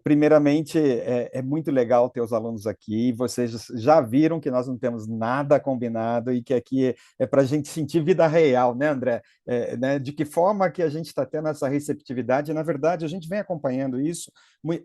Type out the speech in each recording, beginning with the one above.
Primeiramente, é muito legal ter os alunos aqui. Vocês já viram que nós não temos nada combinado e que aqui é para a gente sentir vida real, né, André? Né, de que forma que a gente está tendo essa receptividade? Na verdade, a gente vem acompanhando isso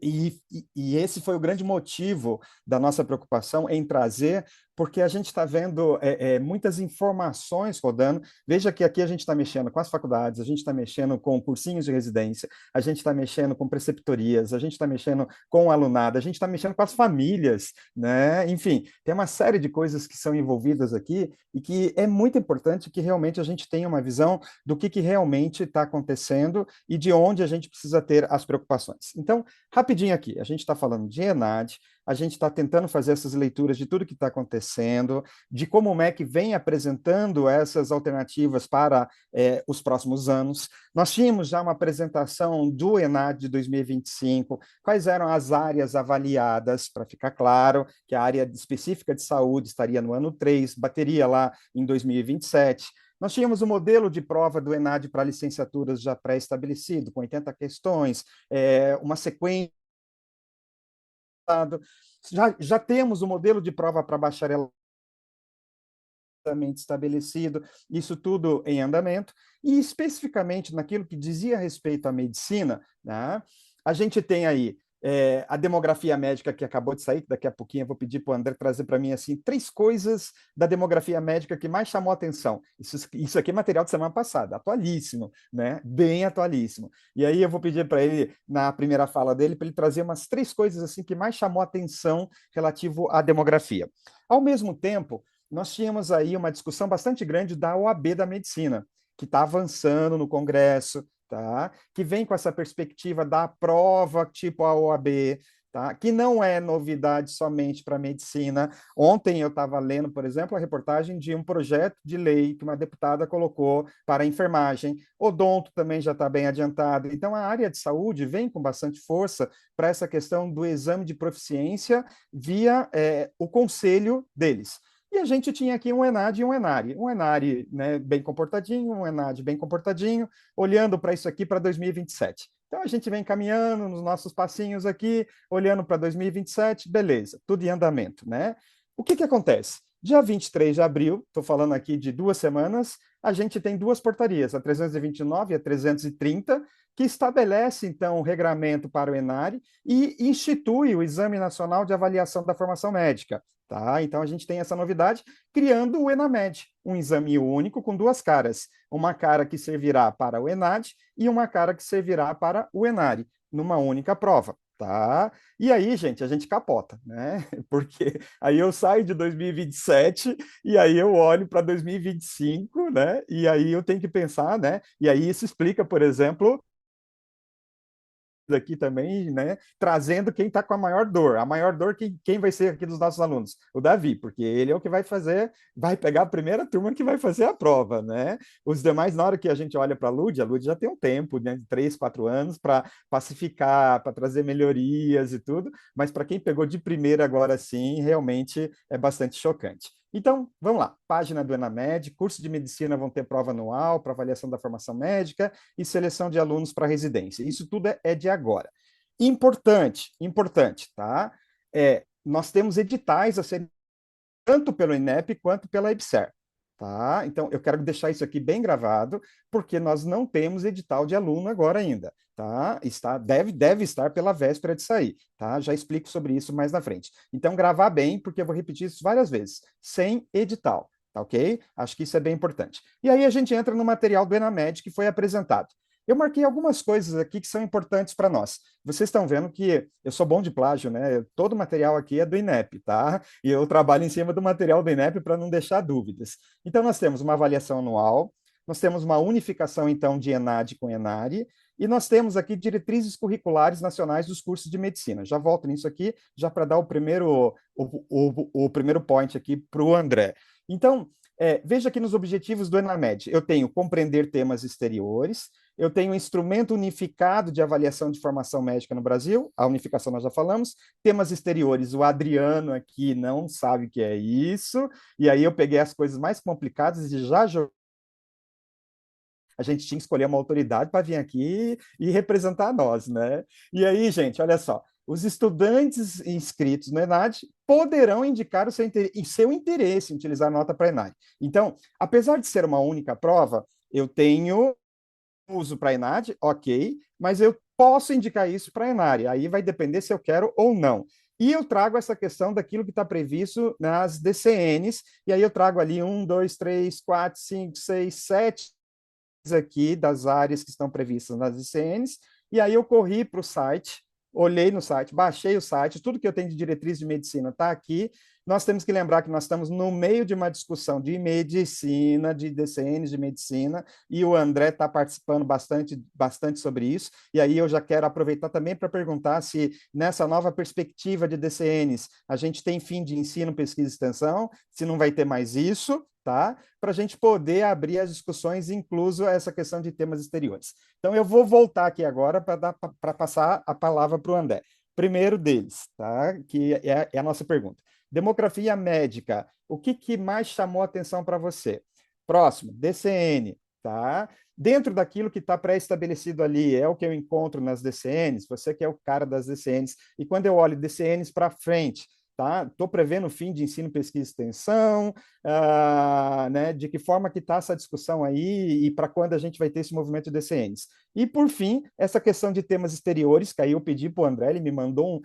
e esse foi o grande motivo da nossa preocupação em trazer, porque a gente está vendo muitas informações rodando. Veja que aqui a gente está mexendo com as faculdades, a gente está mexendo com cursinhos de residência, a gente está mexendo com preceptorias, a gente está mexendo com o alunado, a gente está mexendo com as famílias, né? Enfim, tem uma série de coisas que são envolvidas aqui e que é muito importante que realmente a gente tenha uma visão do que realmente está acontecendo e de onde a gente precisa ter as preocupações. Então, rapidinho aqui, a gente está falando de ENAD, a gente está tentando fazer essas leituras de tudo que está acontecendo, de como o MEC vem apresentando essas alternativas para os próximos anos. Nós tínhamos já uma apresentação do ENAD de 2025, quais eram as áreas avaliadas, para ficar claro que a área específica de saúde estaria no ano 3, bateria lá em 2027. Nós tínhamos o modelo de prova do ENAD para licenciaturas já pré-estabelecido, com 80 questões, uma sequência. Já temos o modelo de prova para bacharelado estabelecido, isso tudo em andamento, e especificamente naquilo que dizia respeito à medicina, né, a gente tem aí a demografia médica que acabou de sair, que daqui a pouquinho eu vou pedir para o André trazer para mim assim, 3 coisas da demografia médica que mais chamou a atenção. Isso aqui é material de semana passada, atualíssimo, né? Bem atualíssimo. E aí eu vou pedir para ele, na primeira fala dele, para ele trazer umas 3 coisas assim que mais chamou a atenção relativo à demografia. Ao mesmo tempo, nós tínhamos aí uma discussão bastante grande da OAB da medicina, que está avançando no Congresso, tá? Que vem com essa perspectiva da prova tipo a OAB, tá? Que não é novidade somente para a medicina. Ontem eu estava lendo, por exemplo, a reportagem de um projeto de lei que uma deputada colocou para a enfermagem. Odonto também já está bem adiantado. Então, a área de saúde vem com bastante força para essa questão do exame de proficiência via o conselho deles. E a gente tinha aqui um ENAD e um ENARI. Um ENARI, né, bem comportadinho, um ENAD bem comportadinho, olhando para isso aqui para 2027. Então a gente vem caminhando nos nossos passinhos aqui, olhando para 2027, beleza, tudo em andamento, né? O que acontece? Dia 23 de abril, estou falando aqui de 2 semanas, a gente tem 2 portarias, a 329 e a 330, que estabelece, então, o regramento para o ENARI e institui o Exame Nacional de Avaliação da Formação Médica. Tá? Então, a gente tem essa novidade, criando o ENAMED, um exame único com 2 caras. Uma cara que servirá para o ENAD e uma cara que servirá para o ENARI, numa única prova. Tá? E aí, gente, a gente capota, né? Porque aí eu saio de 2027 e aí eu olho para 2025, né? E aí eu tenho que pensar, né? E aí isso explica, por exemplo, aqui também, né, trazendo quem está com a maior dor. A maior dor, quem vai ser aqui dos nossos alunos? O Davi, porque ele é o que vai fazer, vai pegar a primeira turma que vai fazer a prova, né? Os demais, na hora que a gente olha para a Lud já tem um tempo, né, de 3, 4 anos, para pacificar, para trazer melhorias e tudo, mas para quem pegou de primeira agora sim, realmente é bastante chocante. Então, vamos lá. Página do ENAMED, curso de medicina vão ter prova anual para avaliação da formação médica e seleção de alunos para residência. Isso tudo é de agora. Importante, importante, tá? Nós temos editais a serem tanto pelo INEP quanto pela EBSER. Tá? Então, eu quero deixar isso aqui bem gravado, porque nós não temos edital de aluno agora ainda. Tá? Deve estar pela véspera de sair. Tá? Já explico sobre isso mais na frente. Então, gravar bem, porque eu vou repetir isso várias vezes. Sem edital. Tá ok? Acho que isso é bem importante. E aí a gente entra no material do ENAMED que foi apresentado. Eu marquei algumas coisas aqui que são importantes para nós. Vocês estão vendo que eu sou bom de plágio, né? Todo o material aqui é do INEP, tá? E eu trabalho em cima do material do INEP para não deixar dúvidas. Então, nós temos uma avaliação anual, nós temos uma unificação, então, de ENAD com ENARI, e nós temos aqui diretrizes curriculares nacionais dos cursos de medicina. Já volto nisso aqui, já para dar o primeiro point aqui para o André. Então, veja aqui nos objetivos do ENAMED. Eu tenho compreender temas exteriores, eu tenho um instrumento unificado de avaliação de formação médica no Brasil, a unificação nós já falamos, temas exteriores, o Adriano aqui não sabe o que é isso, e aí eu peguei as coisas mais complicadas e já joguei. a gente tinha que escolher uma autoridade para vir aqui e representar nós, né? E aí, gente, olha só, os estudantes inscritos no ENAD poderão indicar seu interesse em utilizar a nota para ENAD. Então, apesar de ser uma única prova, eu tenho uso para a ENAD, ok, mas eu posso indicar isso para a ENARE, aí vai depender se eu quero ou não. E eu trago essa questão daquilo que está previsto nas DCNs, e aí eu trago ali 1, 2, 3, 4, 5, 6, 7 aqui das áreas que estão previstas nas DCNs, e aí eu corri para o site, olhei no site, baixei o site, tudo que eu tenho de diretriz de medicina está aqui. Nós temos que lembrar que nós estamos no meio de uma discussão de medicina, de DCNs de medicina, e o André está participando bastante sobre isso. E aí eu já quero aproveitar também para perguntar se nessa nova perspectiva de DCNs a gente tem fim de ensino, pesquisa e extensão, se não vai ter mais isso, tá? Para a gente poder abrir as discussões, incluso essa questão de temas exteriores. Então, eu vou voltar aqui agora para passar a palavra para o André. Primeiro deles, tá? Que é a nossa pergunta. Demografia médica, o que mais chamou a atenção para você? Próximo, DCN, tá? Dentro daquilo que está pré-estabelecido ali, é o que eu encontro nas DCNs, você que é o cara das DCNs, e quando eu olho DCNs para frente, tá? Estou prevendo o fim de ensino, pesquisa e extensão, né? De que forma que está essa discussão aí e para quando a gente vai ter esse movimento de DCNs. E, por fim, essa questão de temas exteriores, que aí eu pedi para o André, ele me mandou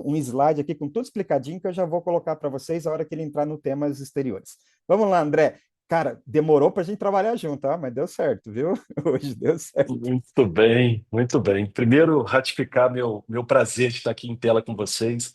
um slide aqui com tudo explicadinho que eu já vou colocar para vocês a hora que ele entrar no temas exteriores. Vamos lá, André. Cara, demorou para a gente trabalhar junto, tá? Mas deu certo, viu? Hoje deu certo. Muito bem, muito bem. Primeiro, ratificar meu prazer de estar aqui em tela com vocês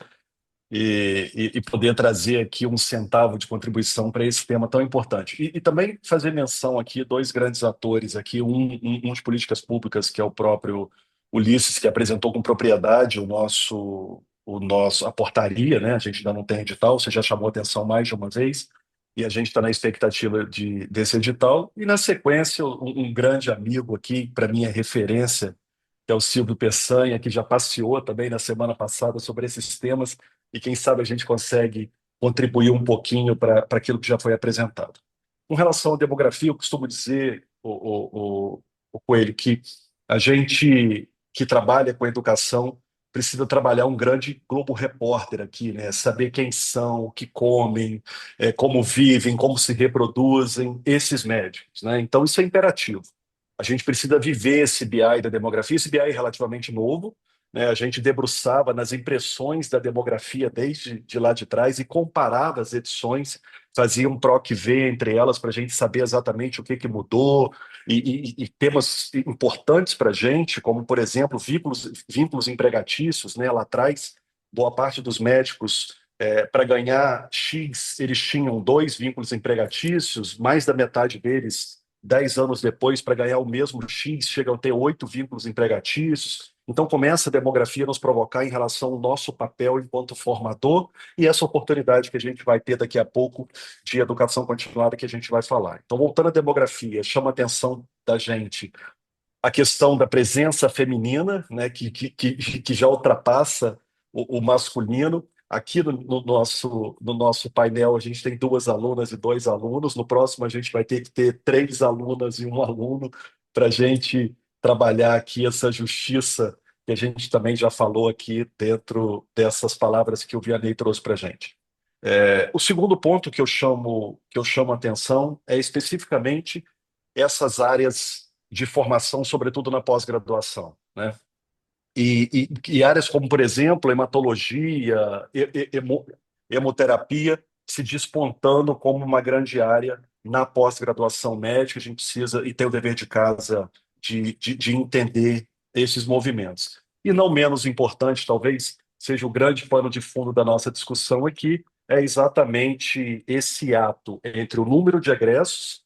e poder trazer aqui um centavo de contribuição para esse tema tão importante. E também fazer menção aqui, dois grandes atores aqui, um de políticas públicas, que é o próprio Ulisses, que apresentou com propriedade a portaria, né? A gente ainda não tem edital, você já chamou atenção mais de uma vez, e a gente está na expectativa desse edital. E, na sequência, um grande amigo aqui, para mim é referência, que é o Silvio Peçanha, que já passeou também na semana passada sobre esses temas, e quem sabe a gente consegue contribuir um pouquinho para aquilo que já foi apresentado. Com relação à demografia, eu costumo dizer, o Coelho, que a gente que trabalha com educação precisa trabalhar um grande Globo Repórter aqui, né? Saber quem são, o que comem, como vivem, como se reproduzem esses médicos, né? Então, isso é imperativo. A gente precisa viver esse BI da demografia. Esse BI é relativamente novo, né? A gente debruçava nas impressões da demografia desde de lá de trás e comparava as edições, fazia um troque-V entre elas para a gente saber exatamente o que mudou e temas importantes para a gente, como, por exemplo, vínculos empregatícios, né? Lá atrás, boa parte dos médicos para ganhar X, eles tinham dois vínculos empregatícios, mais da metade deles 10 anos depois, para ganhar o mesmo X, chegam a ter 8 vínculos empregatícios. Então, começa a demografia a nos provocar em relação ao nosso papel enquanto formador e essa oportunidade que a gente vai ter daqui a pouco de educação continuada que a gente vai falar. Então, voltando à demografia, chama a atenção da gente a questão da presença feminina, né, que já ultrapassa o masculino. Aqui no nosso painel, a gente tem duas alunas e dois alunos. No próximo, a gente vai ter que ter três alunas e um aluno para a gente trabalhar aqui essa justiça que a gente também já falou aqui dentro dessas palavras que o Vianney trouxe para a gente. O segundo ponto que eu chamo a atenção é especificamente essas áreas de formação, sobretudo na pós-graduação, né? E áreas como, por exemplo, hematologia, hemoterapia, se despontando como uma grande área na pós-graduação médica. A gente precisa e tem o dever de casa de entender esses movimentos. E não menos importante, talvez, seja o grande pano de fundo da nossa discussão aqui, é exatamente esse ato entre o número de egressos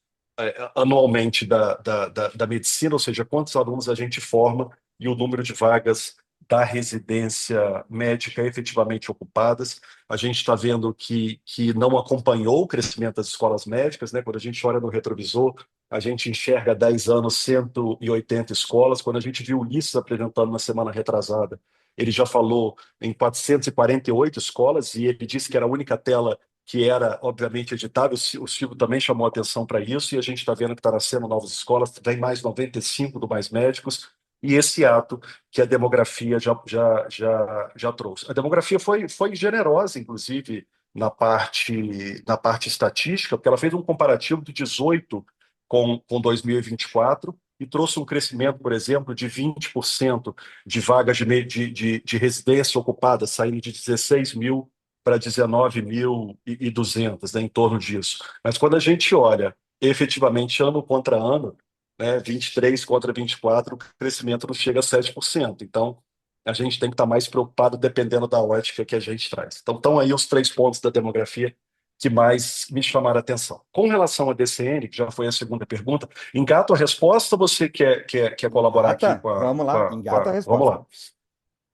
anualmente da medicina, ou seja, quantos alunos a gente forma e o número de vagas da residência médica efetivamente ocupadas. A gente está vendo que não acompanhou o crescimento das escolas médicas, né? Quando a gente olha no retrovisor, a gente enxerga há 10 anos 180 escolas. Quando a gente viu o Ulisses apresentando na semana retrasada, ele já falou em 448 escolas e ele disse que era a única tela que era, obviamente, editável. O Silvio também chamou atenção para isso, e a gente está vendo que está nascendo novas escolas, vem mais 95 do Mais Médicos, e esse ato que a demografia já trouxe. A demografia foi generosa, inclusive, na parte estatística, porque ela fez um comparativo de 18 com 2024 e trouxe um crescimento, por exemplo, de 20% de vagas de residência ocupada, saindo de 16 mil para 19.200, né, em torno disso. Mas quando a gente olha efetivamente ano contra ano, né, 23 contra 24, o crescimento não chega a 7%. Então, a gente tem que estar mais preocupado dependendo da ótica que a gente traz. Então, estão aí os 3 pontos da demografia que mais me chamaram a atenção. Com relação à DCN, que já foi a segunda pergunta, engato a resposta ou você quer colaborar aqui Engata, vamos lá, engata a Vamos resposta. lá.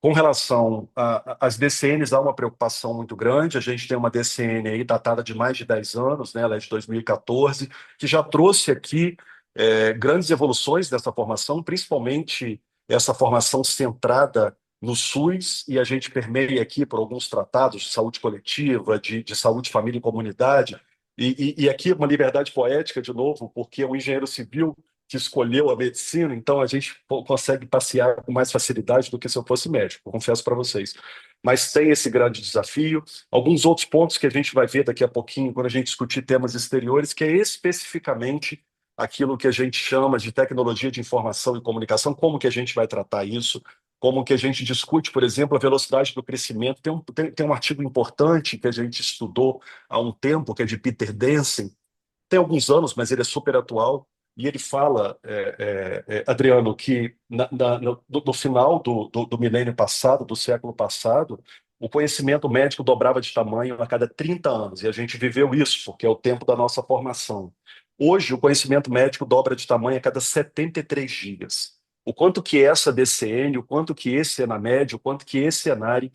Com relação às DCNs, há uma preocupação muito grande. A gente tem uma DCN aí datada de mais de 10 anos, né? Ela é de 2014, que já trouxe aqui grandes evoluções dessa formação, principalmente essa formação centrada no SUS, e a gente permeia aqui por alguns tratados de saúde coletiva, de saúde, família e comunidade. E aqui uma liberdade poética, de novo, porque o engenheiro civil que escolheu a medicina, então a gente consegue passear com mais facilidade do que se eu fosse médico, confesso para vocês. Mas tem esse grande desafio. Alguns outros pontos que a gente vai ver daqui a pouquinho, quando a gente discutir temas exteriores, que é especificamente aquilo que a gente chama de tecnologia de informação e comunicação, como que a gente vai tratar isso, como que a gente discute, por exemplo, a velocidade do crescimento. Tem um artigo importante que a gente estudou há um tempo, que é de Peter Denson, tem alguns anos, mas ele é super atual, e ele fala, Adriano, que no final do milênio passado, do século passado, o conhecimento médico dobrava de tamanho a cada 30 anos, e a gente viveu isso, porque é o tempo da nossa formação. Hoje, o conhecimento médico dobra de tamanho a cada 73 dias. O quanto que essa DCN, o quanto que esse ENAMED, o quanto que esse ENARE,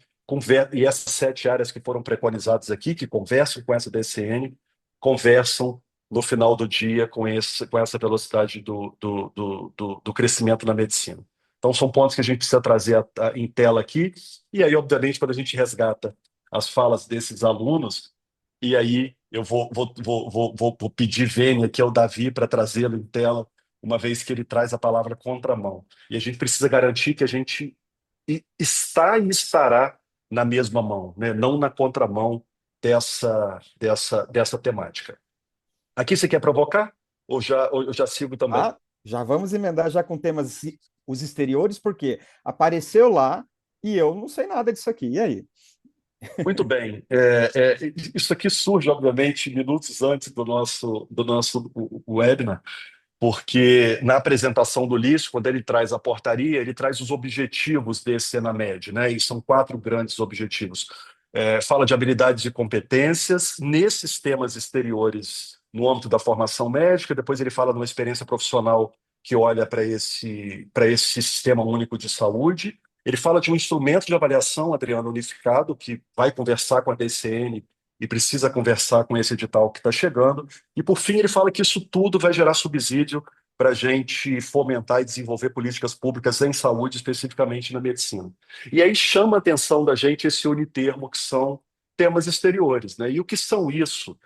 e essas 7 áreas que foram preconizadas aqui, que conversam com essa DCN, conversam no final do dia com essa velocidade do crescimento na medicina. Então, são pontos que a gente precisa trazer em tela aqui, e aí, obviamente, quando a gente resgata as falas desses alunos, e aí eu vou pedir Vênia, que é o Davi, para trazê-lo em tela, uma vez que ele traz a palavra contramão. E a gente precisa garantir que a gente está e estará na mesma mão, né? Não na contramão dessa temática. Aqui você quer provocar? Ou já sigo também? Já vamos emendar já com temas os exteriores, porque apareceu lá e eu não sei nada disso aqui. E aí? Muito bem. Isso aqui surge, obviamente, minutos antes do nosso webinar, porque na apresentação do Lício, quando ele traz a portaria, ele traz os objetivos desse ENAMED, né? E são 4 grandes objetivos. Fala de habilidades e competências nesses temas exteriores no âmbito da formação médica, depois ele fala de uma experiência profissional que olha para esse sistema único de saúde. Ele fala de um instrumento de avaliação, Adriano, unificado, que vai conversar com a DCN e precisa conversar com esse edital que está chegando. E, por fim, ele fala que isso tudo vai gerar subsídio para a gente fomentar e desenvolver políticas públicas em saúde, especificamente na medicina. E aí chama a atenção da gente esse unitermo, que são temas exteriores, né? E o que são isso?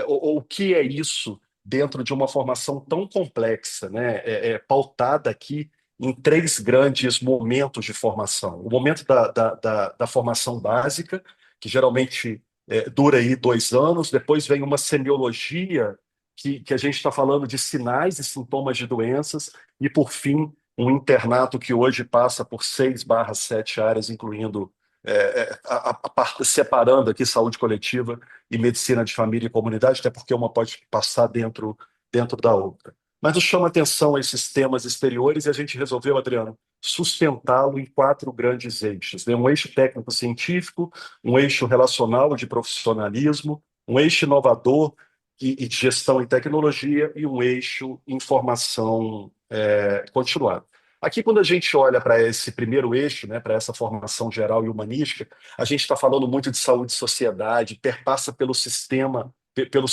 Ou o que é isso dentro de uma formação tão complexa, né? Pautada aqui em 3 grandes momentos de formação. O momento da formação básica, que geralmente dura aí 2 anos, depois vem uma semiologia, que a gente está falando de sinais e sintomas de doenças, e, por fim, um internato que hoje passa por 6/7 áreas, incluindo a parte separando aqui saúde coletiva e medicina de família e comunidade, até porque uma pode passar dentro da outra. Mas nos chama atenção esses temas exteriores, e a gente resolveu, Adriano, sustentá-lo em 4 grandes eixos, né? Um eixo técnico-científico, um eixo relacional de profissionalismo, um eixo inovador e de gestão e tecnologia, e um eixo informação continuada. Aqui, quando a gente olha para esse primeiro eixo, né, para essa formação geral e humanística, a gente está falando muito de saúde e sociedade, perpassa pelo sistema, pela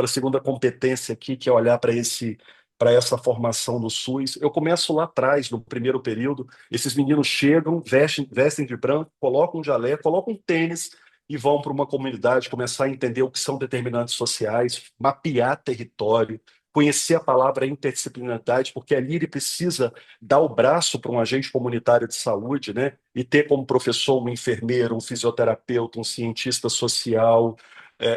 segunda competência aqui, que é olhar para essa formação no SUS. Eu começo lá atrás, no primeiro período, esses meninos chegam, vestem de branco, colocam um jaleco, colocam um tênis, e vão para uma comunidade começar a entender o que são determinantes sociais, mapear território, conhecer a palavra interdisciplinaridade, porque ali ele precisa dar o braço para um agente comunitário de saúde, né? E ter como professor um enfermeiro, um fisioterapeuta, um cientista social,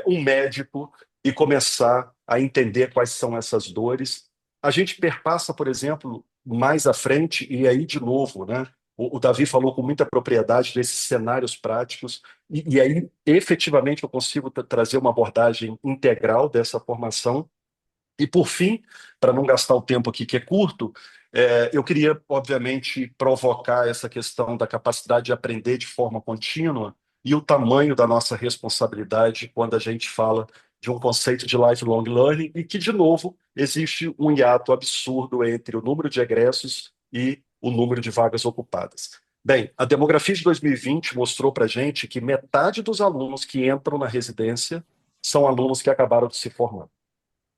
um médico, e começar a entender quais são essas dores. A gente perpassa, por exemplo, mais à frente, e aí de novo, né? O Davi falou com muita propriedade desses cenários práticos, e aí efetivamente eu consigo trazer uma abordagem integral dessa formação. E por fim, para não gastar o tempo aqui que é curto, eu queria, obviamente, provocar essa questão da capacidade de aprender de forma contínua e o tamanho da nossa responsabilidade quando a gente fala de um conceito de lifelong learning e que, de novo, existe um hiato absurdo entre o número de egressos e o número de vagas ocupadas. Bem, a demografia de 2020 mostrou para a gente que metade dos alunos que entram na residência são alunos que acabaram de se formar.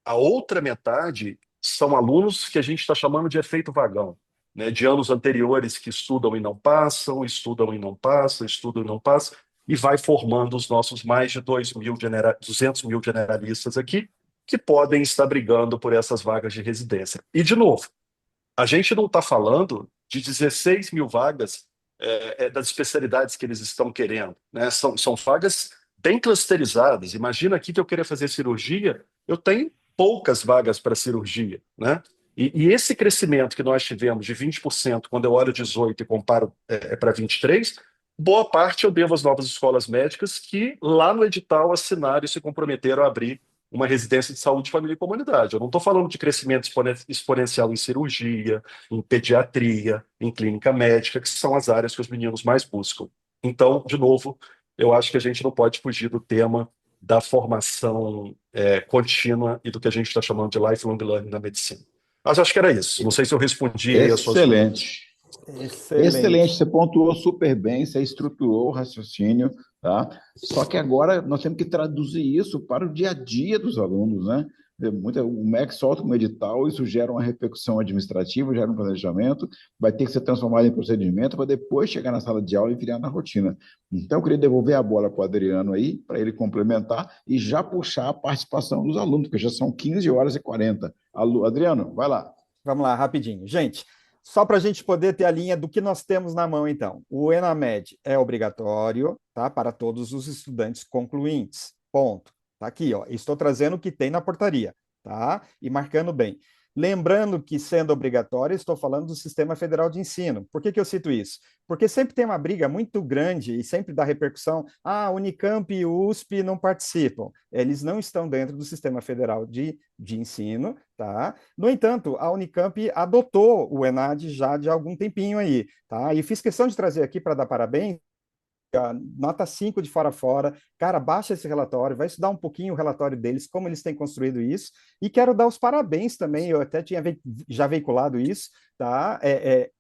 A outra metade são alunos que a gente está chamando de efeito vagão, né? De anos anteriores que estudam e não passam, estudam e não passam, estudam e não passam, e vai formando os nossos mais de 200 mil generalistas aqui, que podem estar brigando por essas vagas de residência. E, de novo, a gente não está falando de 16 mil vagas das especialidades que eles estão querendo, né? São vagas bem clusterizadas. Imagina aqui que eu queria fazer cirurgia, eu tenho poucas vagas para cirurgia, né? E esse crescimento que nós tivemos de 20% quando eu olho 18 e comparo para 23, boa parte eu devo às novas escolas médicas que lá no edital assinaram e se comprometeram a abrir uma residência de saúde, família e comunidade. Eu não estou falando de crescimento exponencial em cirurgia, em pediatria, em clínica médica, que são as áreas que os meninos mais buscam. Então, de novo, eu acho que a gente não pode fugir do tema da formação contínua e do que a gente está chamando de lifelong learning na medicina. Mas acho que era isso. Não sei se eu respondi aí as suas dúvidas. Excelente. Excelente, Excelente. você pontuou super bem, você estruturou o raciocínio, tá? Só que agora nós temos que traduzir isso para o dia a dia dos alunos, né? O MEC solta um edital, isso gera uma repercussão administrativa, gera um planejamento, vai ter que ser transformado em procedimento para depois chegar na sala de aula e virar na rotina. Então, eu queria devolver a bola para o Adriano aí, para ele complementar e já puxar a participação dos alunos, porque já são 15 horas e 40. Adriano, vai lá. Vamos lá, rapidinho. Gente, só para a gente poder ter a linha do que nós temos na mão, então. O ENAMED é obrigatório, tá, para todos os estudantes concluintes. Ponto. Tá aqui, ó. Estou trazendo o que tem na portaria, tá? E marcando bem. Lembrando que, sendo obrigatório, estou falando do Sistema Federal de Ensino. Por que que eu cito isso? Porque sempre tem uma briga muito grande e sempre dá repercussão. Ah, Unicamp e USP não participam. Eles não estão dentro do Sistema Federal de Ensino, tá? No entanto, a Unicamp adotou o ENAD já de algum tempinho aí, tá? E fiz questão de trazer aqui para dar parabéns. Nota 5 de fora a fora. Cara, baixa esse relatório, vai estudar um pouquinho o relatório deles, como eles têm construído isso. E quero dar os parabéns também, eu até tinha já veiculado isso, tá?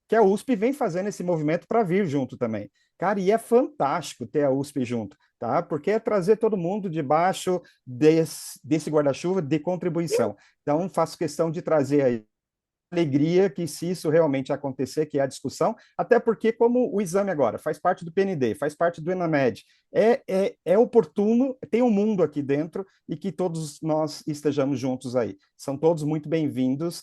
Que a USP vem fazendo esse movimento para vir junto também. Cara, e é fantástico ter a USP junto, tá? Porque é trazer todo mundo debaixo desse guarda-chuva de contribuição. Então, faço questão de trazer aí alegria que se isso realmente acontecer, que é a discussão, até porque como o exame agora faz parte do PND, faz parte do ENAMED, é oportuno, tem um mundo aqui dentro e que todos nós estejamos juntos aí. São todos muito bem-vindos.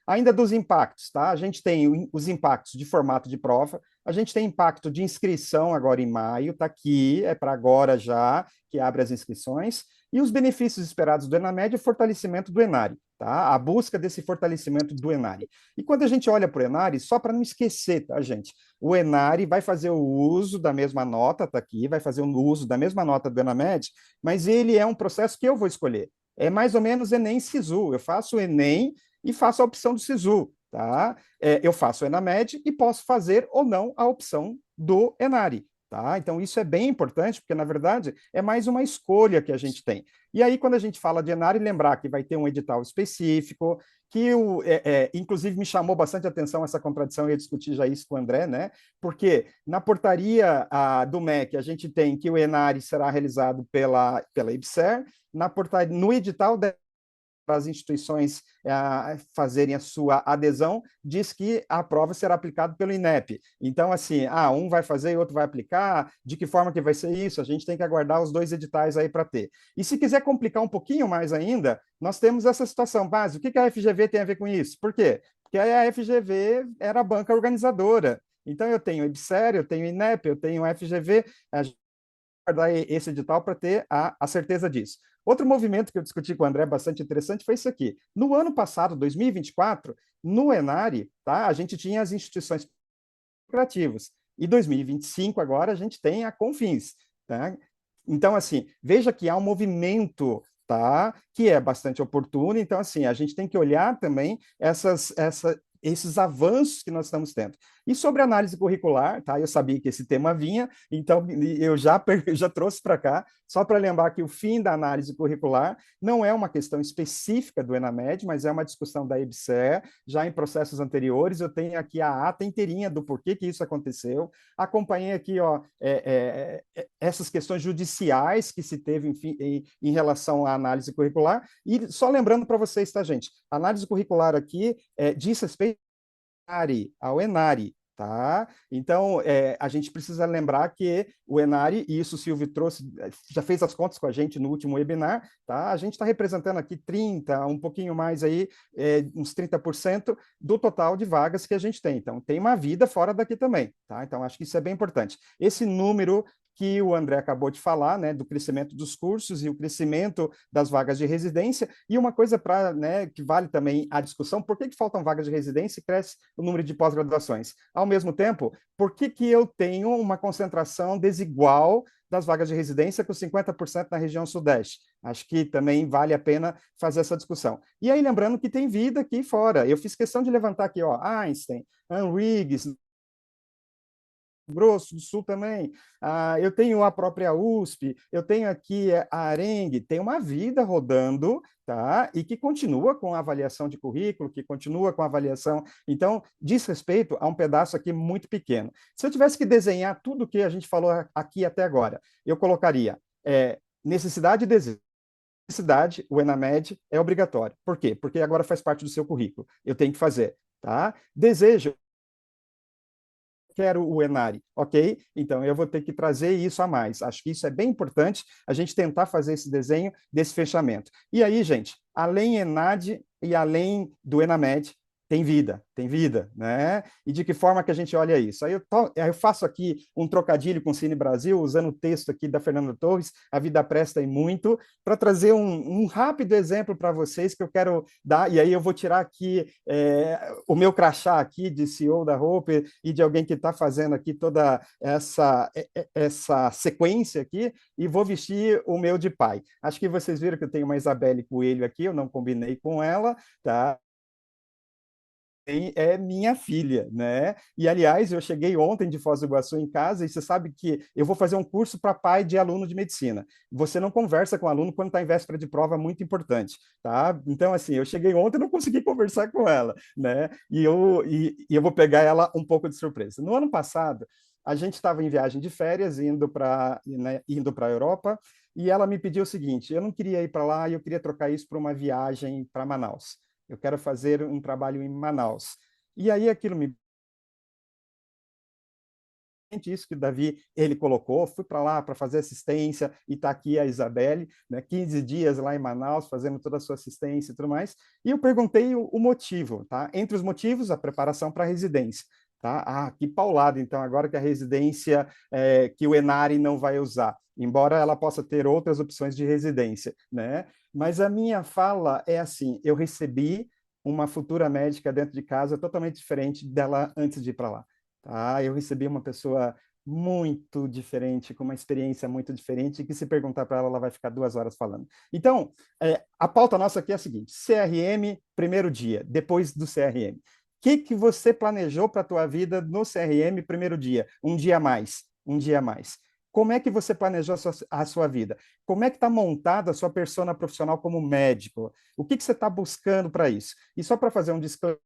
Ainda dos impactos, tá? A gente tem os impactos de formato de prova, a gente tem impacto de inscrição agora em maio, tá aqui, é para agora já, que abre as inscrições, e os benefícios esperados do ENAMED e o fortalecimento do ENARI, tá? A busca desse fortalecimento do ENARI. E quando a gente olha para o ENARI, só para não esquecer, tá, gente? O ENARI vai fazer o uso da mesma nota, tá aqui, vai fazer o uso da mesma nota do ENAMED, mas ele é um processo que eu vou escolher. É mais ou menos Enem-Sisu. Eu faço o Enem e faço a opção do SISU, tá? Eu faço o ENAMED e posso fazer ou não a opção do ENARI, tá? Então, isso é bem importante, porque, na verdade, é mais uma escolha que a gente tem. E aí, quando a gente fala de ENARI, lembrar que vai ter um edital específico, que, inclusive, me chamou bastante atenção essa contradição, eu ia discutir já isso com o André, né? Porque na portaria do MEC, a gente tem que o ENARI será realizado pela IBSER, no edital para as instituições fazerem a sua adesão, diz que a prova será aplicada pelo INEP. Então, assim, um vai fazer e outro vai aplicar, de que forma que vai ser isso? A gente tem que aguardar os 2 editais aí para ter. E se quiser complicar um pouquinho mais ainda, nós temos essa situação. Mas o que a FGV tem a ver com isso? Por quê? Porque a FGV era a banca organizadora. Então, eu tenho o EBSER, eu tenho o INEP, eu tenho o FGV, a gente vai guardar esse edital para ter a certeza disso. Outro movimento que eu discuti com o André bastante interessante foi isso aqui. No ano passado, 2024, no Enari, tá, a gente tinha as instituições lucrativas. E 2025, agora, a gente tem a Confins. Tá? Então, assim, veja que há um movimento, tá, que é bastante oportuno. Então, assim, a gente tem que olhar também esses avanços que nós estamos tendo. E sobre análise curricular, tá? Eu sabia que esse tema vinha, então eu já trouxe para cá, só para lembrar que o fim da análise curricular não é uma questão específica do ENAMED, mas é uma discussão da EBSER, já em processos anteriores. Eu tenho aqui a ata inteirinha do porquê que isso aconteceu, acompanhei aqui essas questões judiciais que se teve enfim, em relação à análise curricular, e só lembrando para vocês, tá, gente? A análise curricular aqui diz respeito ao Enari, tá? Então, a gente precisa lembrar que o Enari, e isso o Silvio trouxe, já fez as contas com a gente no último webinar, tá? A gente está representando aqui 30, um pouquinho mais aí, uns 30% do total de vagas que a gente tem. Então, tem uma vida fora daqui também, tá? Então, acho que isso é bem importante. Esse número que o André acabou de falar, né, do crescimento dos cursos e o crescimento das vagas de residência, e uma coisa que vale também a discussão, por que faltam vagas de residência e cresce o número de pós-graduações? Ao mesmo tempo, por que eu tenho uma concentração desigual das vagas de residência com 50% na região sudeste? Acho que também vale a pena fazer essa discussão. E aí, lembrando que tem vida aqui fora. Eu fiz questão de levantar aqui, Einstein, Anrigues, Grosso do Sul também, eu tenho a própria USP, eu tenho aqui a Arengue, tem uma vida rodando, tá? E que continua com a avaliação de currículo, que continua com a avaliação. Então, diz respeito a um pedaço aqui muito pequeno. Se eu tivesse que desenhar tudo o que a gente falou aqui até agora, eu colocaria necessidade e desejo. Necessidade, o ENAMED é obrigatório. Por quê? Porque agora faz parte do seu currículo. Eu tenho que fazer, tá? Desejo, quero o Enari, ok? Então, eu vou ter que trazer isso a mais. Acho que isso é bem importante, a gente tentar fazer esse desenho desse fechamento. E aí, gente, além Enad e além do Enamed, tem vida, né? E de que forma que a gente olha isso? Aí eu faço aqui um trocadilho com o Cine Brasil, usando o texto aqui da Fernanda Torres, A Vida Presta e Muito, para trazer um rápido exemplo para vocês que eu quero dar, e aí eu vou tirar aqui o meu crachá aqui de CEO da Hope e de alguém que está fazendo aqui toda essa sequência aqui, e vou vestir o meu de pai. Acho que vocês viram que eu tenho uma Isabelle Coelho aqui, eu não combinei com ela, tá? É minha filha, né? E, aliás, eu cheguei ontem de Foz do Iguaçu em casa e você sabe que eu vou fazer um curso para pai de aluno de medicina. Você não conversa com o aluno quando está em véspera de prova, muito importante, tá? Então, assim, eu cheguei ontem e não consegui conversar com ela, né? E eu vou pegar ela um pouco de surpresa. No ano passado, a gente estava em viagem de férias, indo para a Europa, e ela me pediu o seguinte, eu não queria ir para lá, eu queria trocar isso por uma viagem para Manaus. Eu quero fazer um trabalho em Manaus. E aí aquilo me... Isso que o Davi, ele colocou, fui para lá para fazer assistência, e está aqui a Isabelle, né, 15 dias lá em Manaus, fazendo toda a sua assistência e tudo mais, e eu perguntei o motivo, tá? Entre os motivos, a preparação para a residência. Tá? Que paulada, então, agora que a residência, que o Enari não vai usar, embora ela possa ter outras opções de residência, né? Mas a minha fala é assim, eu recebi uma futura médica dentro de casa totalmente diferente dela antes de ir para lá. Tá? Eu recebi uma pessoa muito diferente, com uma experiência muito diferente, que se perguntar para ela, ela vai ficar 2 horas falando. Então, a pauta nossa aqui é a seguinte, CRM, primeiro dia, depois do CRM. O que você planejou para a tua vida no CRM primeiro dia? Um dia a mais, um dia a mais. Como é que você planejou a sua vida? Como é que está montada a sua persona profissional como médico? O que você está buscando para isso? E só para fazer um disclaimer,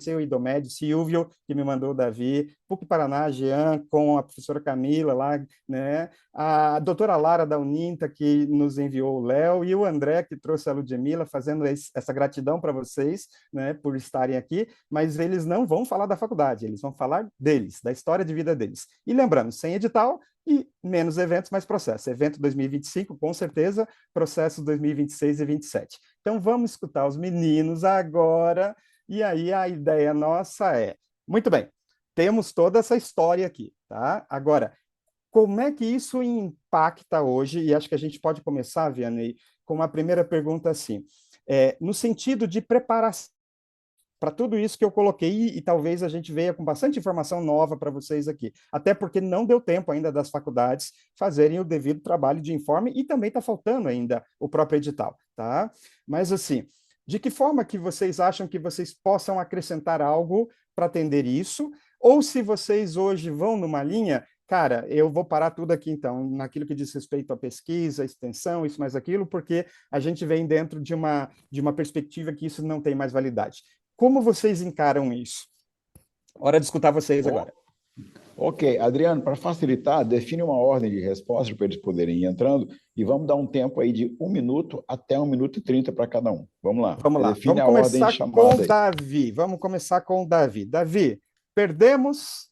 o IDOMED, Silvio, que me mandou o Davi, PUC Paraná, Jean, com a professora Camila lá, né? A doutora Lara da Uninta, que nos enviou o Léo, e o André, que trouxe a Ludmila, fazendo essa gratidão para vocês, né, por estarem aqui, mas eles não vão falar da faculdade, eles vão falar deles, da história de vida deles. E lembrando, sem edital e menos eventos, mais processo. Evento 2025, com certeza, processo 2026 e 27. Então, vamos escutar os meninos agora. E aí a ideia nossa é, muito bem, temos toda essa história aqui, tá? Agora, como é que isso impacta hoje? E acho que a gente pode começar, Vianney, com uma primeira pergunta assim, no sentido de preparação para tudo isso que eu coloquei, e talvez a gente venha com bastante informação nova para vocês aqui, até porque não deu tempo ainda das faculdades fazerem o devido trabalho de informe, e também está faltando ainda o próprio edital, tá? Mas assim, de que forma que vocês acham que vocês possam acrescentar algo para atender isso? Ou se vocês hoje vão numa linha, cara, eu vou parar tudo aqui então, naquilo que diz respeito à pesquisa, extensão, isso mais aquilo, porque a gente vem dentro de uma perspectiva que isso não tem mais validade. Como vocês encaram isso? Hora de escutar vocês agora. Ok, Adriano, para facilitar, define uma ordem de resposta para eles poderem ir entrando e vamos dar um tempo aí de 1 minuto até 1 minuto e 30 para cada um. Vamos lá. Vamos lá. Define Vamos a ordem começar chamada com o aí. Davi. Vamos começar com o Davi. Davi, perdemos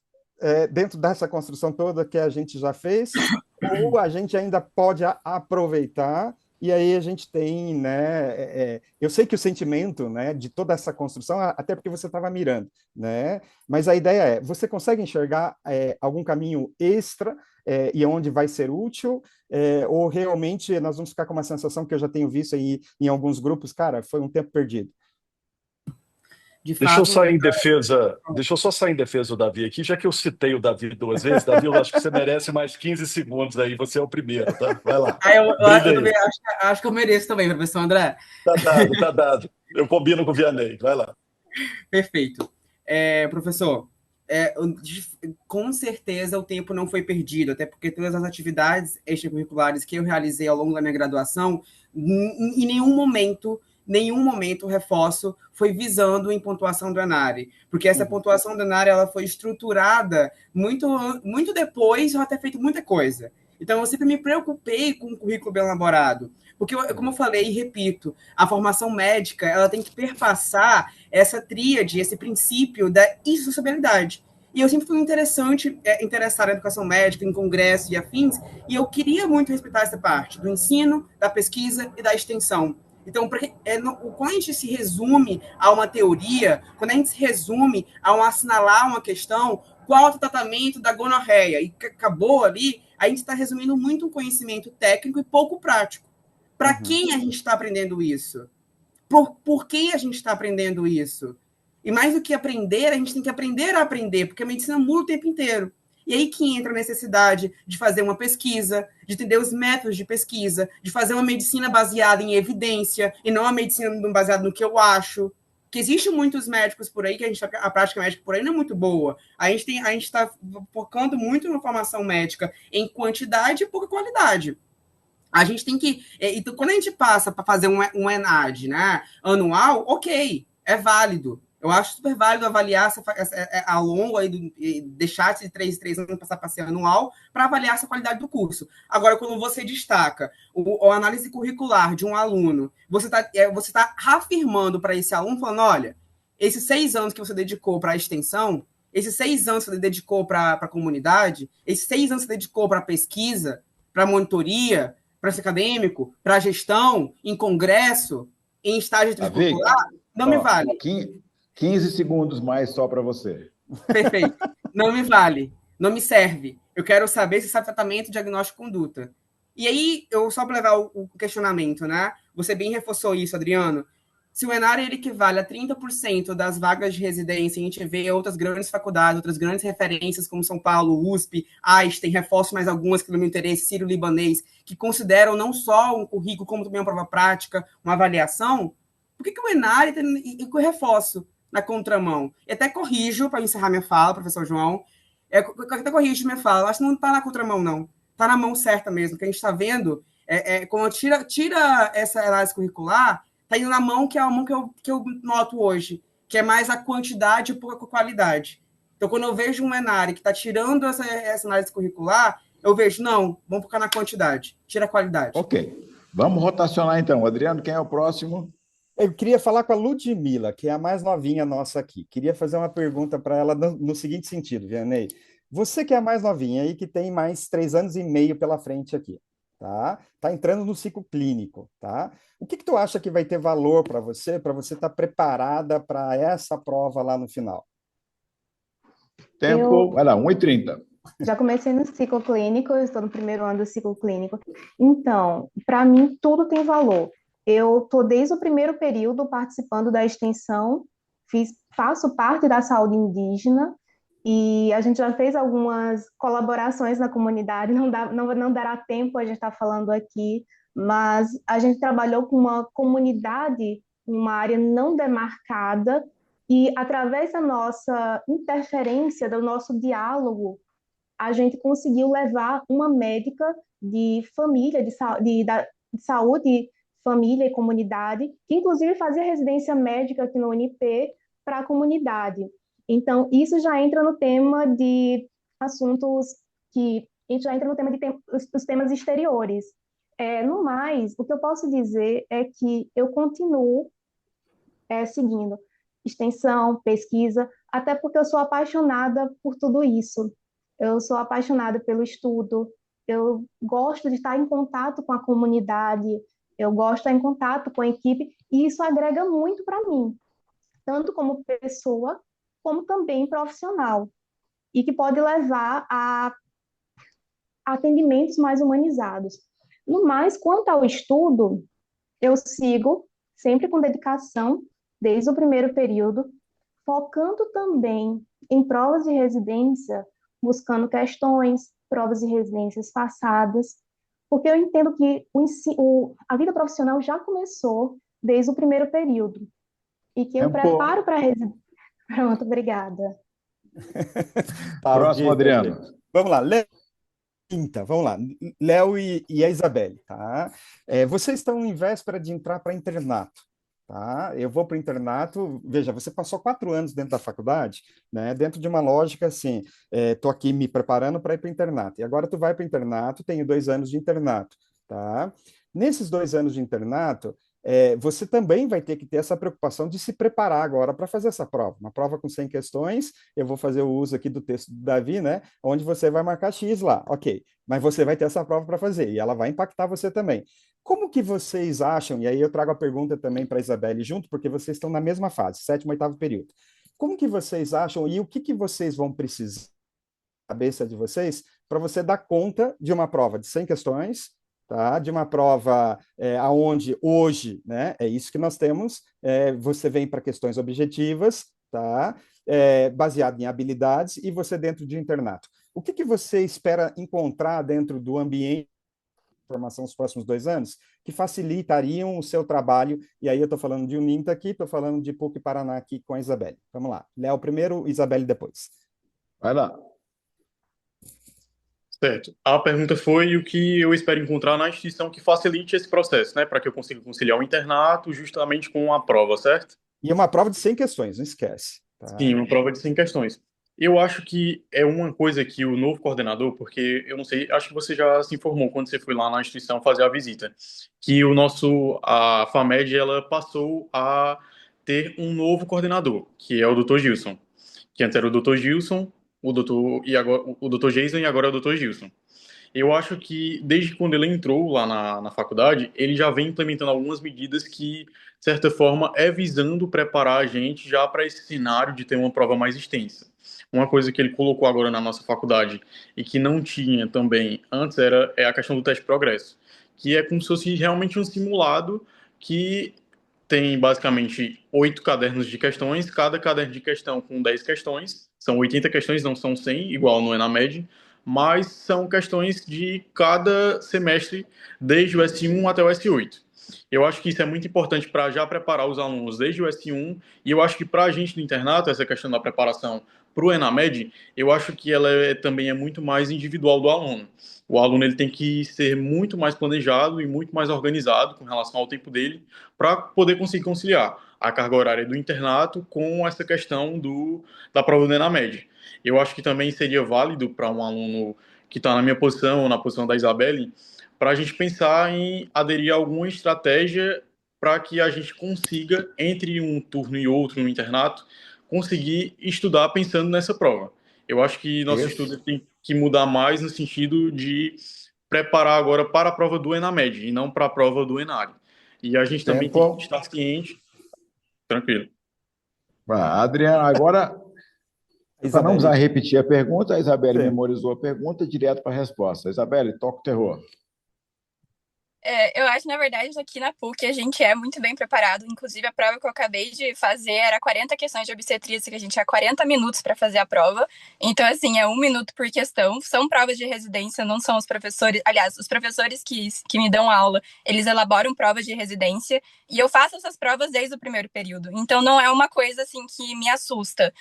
dentro dessa construção toda que a gente já fez, ou a gente ainda pode aproveitar, e aí a gente tem, né, eu sei que o sentimento, né, de toda essa construção, até porque você estava mirando, né, mas a ideia é, você consegue enxergar algum caminho extra e onde vai ser útil, ou realmente nós vamos ficar com uma sensação que eu já tenho visto aí em alguns grupos, cara, foi um tempo perdido. De Deixa eu fato, sair em defesa, deixa eu só sair em defesa do Davi aqui, já que eu citei o Davi 2 vezes. Davi, eu acho que você merece mais 15 segundos aí, você é o primeiro, tá? Vai lá. eu também acho que eu mereço também, professor André. Tá dado, tá dado. Eu combino com o Vianney, vai lá. Perfeito. Professor, com certeza o tempo não foi perdido, até porque todas as atividades extracurriculares que eu realizei ao longo da minha graduação, em nenhum momento, reforço, foi visando em pontuação do ENARE, porque essa pontuação do ENARE ela foi estruturada muito, muito depois de eu ter feito muita coisa. Então, eu sempre me preocupei com um currículo bem elaborado, porque, como eu falei e repito, a formação médica ela tem que perpassar essa tríade, esse princípio da insociabilidade. E eu sempre fui interessada em educação médica, em congressos e afins, e eu queria muito respeitar essa parte do ensino, da pesquisa e da extensão. Então, quando a gente se resume a uma teoria, quando a gente se resume a assinalar uma questão, qual é o tratamento da gonorreia, e acabou ali, a gente está resumindo muito um conhecimento técnico e pouco prático. Para quem a gente está aprendendo isso? Por que a gente está aprendendo isso? E mais do que aprender, a gente tem que aprender a aprender, porque a medicina muda o tempo inteiro. E aí que entra a necessidade de fazer uma pesquisa, de entender os métodos de pesquisa, de fazer uma medicina baseada em evidência, e não uma medicina baseada no que eu acho. Que existem muitos médicos por aí, que a prática médica por aí não é muito boa. A gente está focando muito na formação médica em quantidade e pouca qualidade. A gente tem que... Então, quando a gente passa para fazer um ENAD, né, anual, ok, é válido. Eu acho super válido avaliar ao longo aí deixar de 3 anos passar para ser anual para avaliar essa qualidade do curso. Agora, quando você destaca a análise curricular de um aluno, você tá reafirmando para esse aluno, falando, olha, esses 6 anos que você dedicou para a extensão, esses 6 anos que você dedicou para a comunidade, esses 6 anos que você dedicou para a pesquisa, para a monitoria, para esse acadêmico, para a gestão, em congresso, em estágio curricular, não me vale. 15 segundos mais só para você. Perfeito. Não me vale. Não me serve. Eu quero saber se sabe tratamento, diagnóstico e conduta. E aí, só para levar o questionamento, né? Você bem reforçou isso, Adriano. Se o ENARE ele equivale a 30% das vagas de residência, a gente vê outras grandes faculdades, outras grandes referências, como São Paulo, USP, Einstein, reforço mais algumas que no meu interesse, Sírio-Libanês, que consideram não só um currículo, como também uma prova prática, uma avaliação. Por que o ENARE tem reforço na contramão? E até corrijo, para encerrar minha fala, professor João, até corrijo minha fala, eu acho que não está na contramão, não. Está na mão certa mesmo, que a gente está vendo, quando tira essa análise curricular, está indo na mão que é a mão que eu noto hoje, que é mais a quantidade por a qualidade. Então, quando eu vejo um Enare que está tirando essa análise curricular, eu vejo, não, vamos focar na quantidade, tira a qualidade. Ok. Vamos rotacionar então. Adriano, quem é o próximo? Eu queria falar com a Ludmila, que é a mais novinha nossa aqui. Queria fazer uma pergunta para ela no seguinte sentido, Vianney. Você que é a mais novinha e que tem mais 3 anos e meio pela frente aqui, tá? Tá entrando no ciclo clínico, tá? O que que tu acha que vai ter valor para você estar preparada para essa prova lá no final? Tempo, vai lá, 1h30. Já comecei no ciclo clínico, eu estou no primeiro ano do ciclo clínico. Então, para mim, tudo tem valor. Eu estou desde o primeiro período participando da extensão, faço parte da saúde indígena e a gente já fez algumas colaborações na comunidade, não dará tempo a gente estar falando aqui, mas a gente trabalhou com uma comunidade, uma área não demarcada, e através da nossa interferência, do nosso diálogo, a gente conseguiu levar uma médica de família, de saúde, família e comunidade, que inclusive fazia residência médica aqui no UNP para a comunidade. Então, isso já entra no tema de assuntos que a gente já entra no tema de os temas exteriores. No mais, o que eu posso dizer é que eu continuo seguindo extensão, pesquisa, até porque eu sou apaixonada por tudo isso. Eu sou apaixonada pelo estudo, eu gosto de estar em contato com a comunidade, eu gosto de estar em contato com a equipe, e isso agrega muito para mim, tanto como pessoa, como também profissional, e que pode levar a atendimentos mais humanizados. No mais, quanto ao estudo, eu sigo sempre com dedicação, desde o primeiro período, focando também em provas de residência, buscando questões, provas de residências passadas, porque eu entendo que a vida profissional já começou desde o primeiro período, e que eu preparo para a residência. Pronto, obrigada. Próximo, Adriano. Vamos lá, vamos lá, Léo e a Isabelle, tá? Vocês estão em véspera de entrar para internato, tá? Eu vou para o internato, veja, você passou 4 anos dentro da faculdade, né? Dentro de uma lógica assim, tô aqui me preparando para ir para o internato, e agora tu vai para o internato, tenho 2 anos de internato, tá? Nesses 2 anos de internato, você também vai ter que ter essa preocupação de se preparar agora para fazer essa prova. Uma prova com 100 questões, eu vou fazer o uso aqui do texto do Davi, né? Onde você vai marcar X lá, ok. Mas você vai ter essa prova para fazer, e ela vai impactar você também. Como que vocês acham, e aí eu trago a pergunta também para a Isabelle junto, porque vocês estão na mesma fase, 7º, 8º período. Como que vocês acham, e o que vocês vão precisar na cabeça de vocês, para você dar conta de uma prova de 100 questões, tá? De uma prova aonde hoje, né, é isso que nós temos, você vem para questões objetivas, tá? Baseado em habilidades, e você dentro de internato. O que você espera encontrar dentro do ambiente de formação nos próximos 2 anos que facilitariam o seu trabalho? E aí eu estou falando de Uninta aqui, estou falando de PUC Paraná aqui com a Isabelle. Vamos lá. Léo primeiro, Isabelle depois. Vai lá. Certo. A pergunta foi o que eu espero encontrar na instituição que facilite esse processo, né? Para que eu consiga conciliar o internato justamente com a prova, certo? E uma prova de 100 questões, não esquece. Tá? Sim, uma prova de 100 questões. Eu acho que é uma coisa que o novo coordenador, porque eu não sei, acho que você já se informou quando você foi lá na instituição fazer a visita, que a FAMED, ela passou a ter um novo coordenador, que é o Dr. Gilson, que antes era o Dr. Gilson, o Dr. Jason, e agora é o Dr. Gilson. Eu acho que desde quando ele entrou lá na faculdade, ele já vem implementando algumas medidas que, de certa forma, visando preparar a gente já para esse cenário de ter uma prova mais extensa. Uma coisa que ele colocou agora na nossa faculdade e que não tinha também antes é a questão do teste de progresso, que é como se fosse realmente um simulado que tem basicamente 8 cadernos de questões, cada caderno de questão com 10 questões, são 80 questões, não são 100, igual no ENAMED, mas são questões de cada semestre, desde o S1 até o S8. Eu acho que isso é muito importante para já preparar os alunos desde o S1, e eu acho que para a gente do internato, essa questão da preparação para o ENAMED, eu acho que ela também é muito mais individual do aluno. O aluno ele tem que ser muito mais planejado e muito mais organizado com relação ao tempo dele para poder conseguir conciliar. a carga horária do internato com essa questão da prova do ENAMED. Eu acho que também seria válido para um aluno que está na minha posição ou na posição da Isabelle, para a gente pensar em aderir a alguma estratégia para que a gente consiga, entre um turno e outro no internato, conseguir estudar pensando nessa prova. Eu acho que nosso estudo tem que mudar mais no sentido de preparar agora para a prova do ENAMED e não para a prova do ENARI. E a gente também tem que estar ciente. Tranquilo. Adriano, agora, para não usar repetir a pergunta, a Isabelle memorizou a pergunta direto para a resposta. Isabelle, toca o terror. Eu acho, na verdade, aqui na PUC a gente é muito bem preparado. Inclusive, a prova que eu acabei de fazer era 40 questões de obstetrícia, que a gente tinha 40 minutos para fazer a prova. Então, assim, é 1 minuto por questão. São provas de residência, não são os professores... Aliás, os professores que me dão aula, eles elaboram provas de residência. E eu faço essas provas desde o primeiro período. Então, não é uma coisa, assim, que me assusta.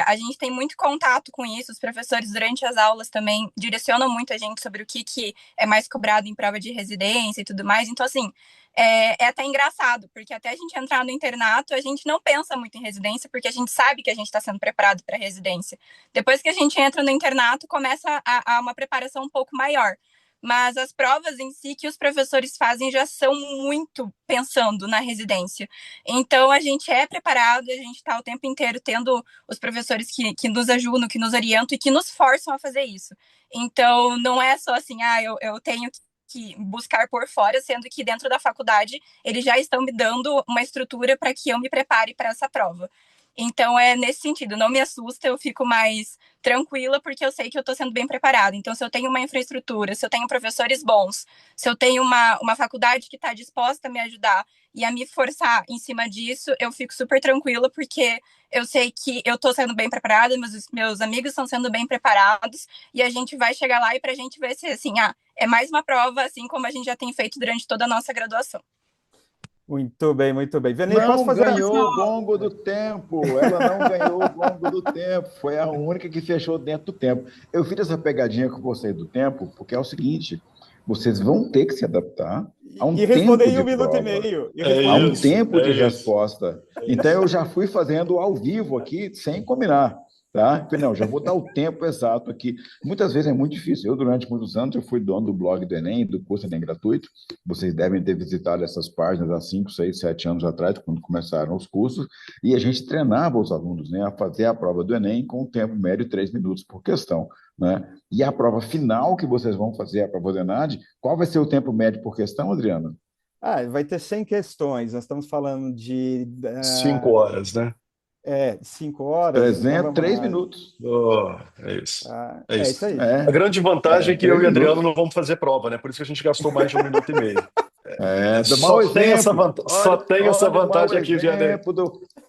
A gente tem muito contato com isso. Os professores, durante as aulas, também direcionam muito a gente sobre o que é mais cobrado em prova de residência e tudo mais. Então, assim, é até engraçado, porque até a gente entrar no internato, a gente não pensa muito em residência, porque a gente sabe que a gente está sendo preparado para residência. Depois que a gente entra no internato, começa a uma preparação um pouco maior. Mas as provas em si que os professores fazem já são muito pensando na residência. Então, a gente é preparado, a gente está o tempo inteiro tendo os professores que nos ajudam, que nos orientam e que nos forçam a fazer isso. Então, não é só assim, eu tenho que buscar por fora, sendo que dentro da faculdade eles já estão me dando uma estrutura para que eu me prepare para essa prova. Então, é nesse sentido, não me assusta, eu fico mais tranquila, porque eu sei que eu estou sendo bem preparada. Então, se eu tenho uma infraestrutura, se eu tenho professores bons, se eu tenho uma faculdade que está disposta a me ajudar e a me forçar em cima disso, eu fico super tranquila, porque eu sei que eu estou sendo bem preparada, meus amigos estão sendo bem preparados, e a gente vai chegar lá e para a gente ver se, assim, é mais uma prova, assim como a gente já tem feito durante toda a nossa graduação. Muito bem, muito bem. Não posso fazer ganhou o gongo do tempo. Ela não ganhou o gongo do tempo. Foi a única que fechou dentro do tempo. Eu fiz essa pegadinha com vocês do tempo, porque é o seguinte: vocês vão ter que se adaptar a um tempo responder de em 1 minuto prova, e meio. a um tempo de resposta. Então, eu já fui fazendo ao vivo aqui, sem combinar. Tá? Não, já vou dar o tempo exato aqui. Muitas vezes é muito difícil. Eu, durante muitos anos, eu fui dono do blog do Enem, do curso Enem gratuito. Vocês devem ter visitado essas páginas há 5, 6, 7 anos atrás, quando começaram os cursos, e a gente treinava os alunos, né, a fazer a prova do Enem com um tempo médio de 3 minutos por questão. Né? E a prova final que vocês vão fazer, a prova do ENAD, qual vai ser o tempo médio por questão, Adriano? Vai ter 100 questões. Nós estamos falando de... 5 horas, né? 5 horas. 3 minutos. É isso. É isso aí. A grande vantagem é que eu e o Adriano não vamos fazer prova, né? Por isso que a gente gastou mais de 1 minuto e meio. Só tem essa vantagem aqui de Adriano.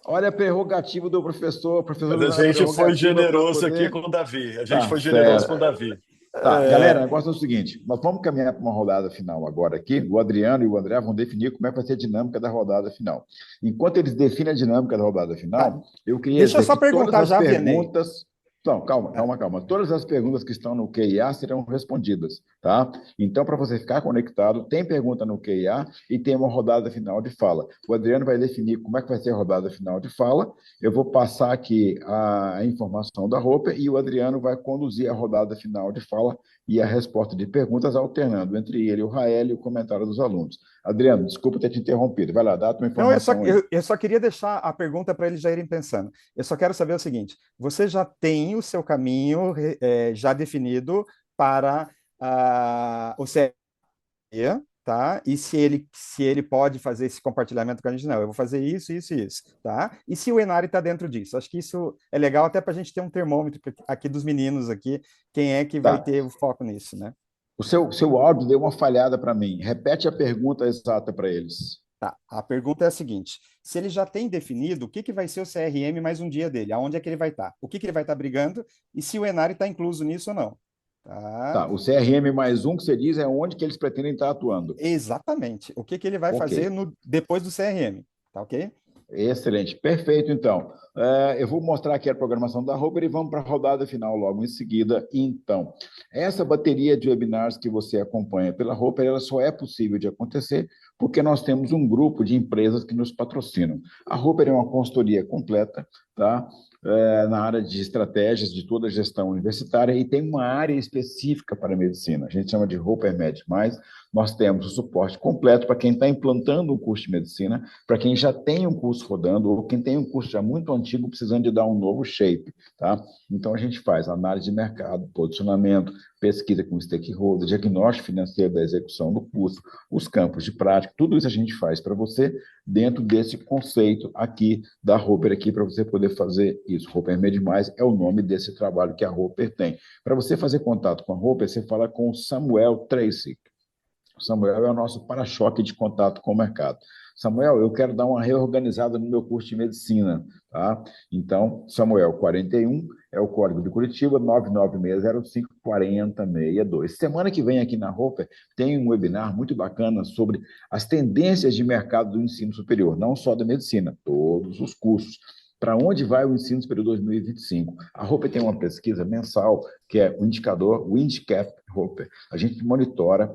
Olha a prerrogativa do professor. Mas a gente foi generoso aqui com o Davi. A gente foi generoso com o Davi. Tá, galera, o negócio é o seguinte: nós vamos caminhar para uma rodada final agora aqui. O Adriano e o André vão definir como é que vai ser a dinâmica da rodada final. Enquanto eles definem a dinâmica da rodada final, eu queria Deixa eu só dizer que perguntar todas já, as perguntas... Não, calma. Todas as perguntas que estão no QIA serão respondidas, tá? Então, para você ficar conectado, tem pergunta no QIA e tem uma rodada final de fala. O Adriano vai definir como é que vai ser a rodada final de fala. Eu vou passar aqui a informação da roupa e o Adriano vai conduzir a rodada final de fala e a resposta de perguntas, alternando entre ele, o Rael e o comentário dos alunos. Adriano, desculpa ter te interrompido. Vai lá, dá a tua informação. Não, eu só queria deixar a pergunta para eles já irem pensando. Eu só quero saber o seguinte: você já tem o seu caminho já definido para o CRE, tá? E se ele pode fazer esse compartilhamento com a gente? Não, eu vou fazer isso, isso e isso, tá? E se o Enari está dentro disso? Acho que isso é legal até para a gente ter um termômetro aqui dos meninos aqui, quem é que vai ter o foco nisso, né? O seu áudio deu uma falhada para mim. Repete a pergunta exata para eles. Tá, a pergunta é a seguinte: se ele já tem definido o que vai ser o CRM mais um dia dele, aonde é que ele vai estar, o que ele vai estar brigando, e se o Enari está incluso nisso ou não. Tá, o CRM mais um que você diz é onde que eles pretendem estar atuando. Exatamente. O que ele vai fazer depois do CRM, tá ok? Excelente, perfeito, então. Eu vou mostrar aqui a programação da Roper e vamos para a rodada final logo em seguida. Então, essa bateria de webinars que você acompanha pela Roper, ela só é possível de acontecer porque nós temos um grupo de empresas que nos patrocinam. A Roper é uma consultoria completa, tá? Na área de estratégias de toda a gestão universitária e tem uma área específica para a medicina. A gente chama de Roper Med+. Nós temos o suporte completo para quem está implantando um curso de medicina, para quem já tem um curso rodando ou quem tem um curso já muito antigo precisando de dar um novo shape, tá? Então a gente faz análise de mercado, posicionamento, pesquisa com stakeholder, diagnóstico financeiro da execução do curso, os campos de prática, tudo isso a gente faz para você dentro desse conceito aqui da Roper aqui para você poder fazer isso. Roper Med+, é o nome desse trabalho que a Roper tem. Para você fazer contato com a Roper, você fala com o Samuel Tracy. O Samuel é o nosso para-choque de contato com o mercado. Samuel, eu quero dar uma reorganizada no meu curso de medicina, tá? Então, Samuel 41 é o código de Curitiba, 99605-4062. Semana que vem aqui na Roper tem um webinar muito bacana sobre as tendências de mercado do ensino superior, não só da medicina, todos os cursos. Para onde vai o ensino superior 2025? A Roper tem uma pesquisa mensal, que é o indicador Windcap Roper. A gente monitora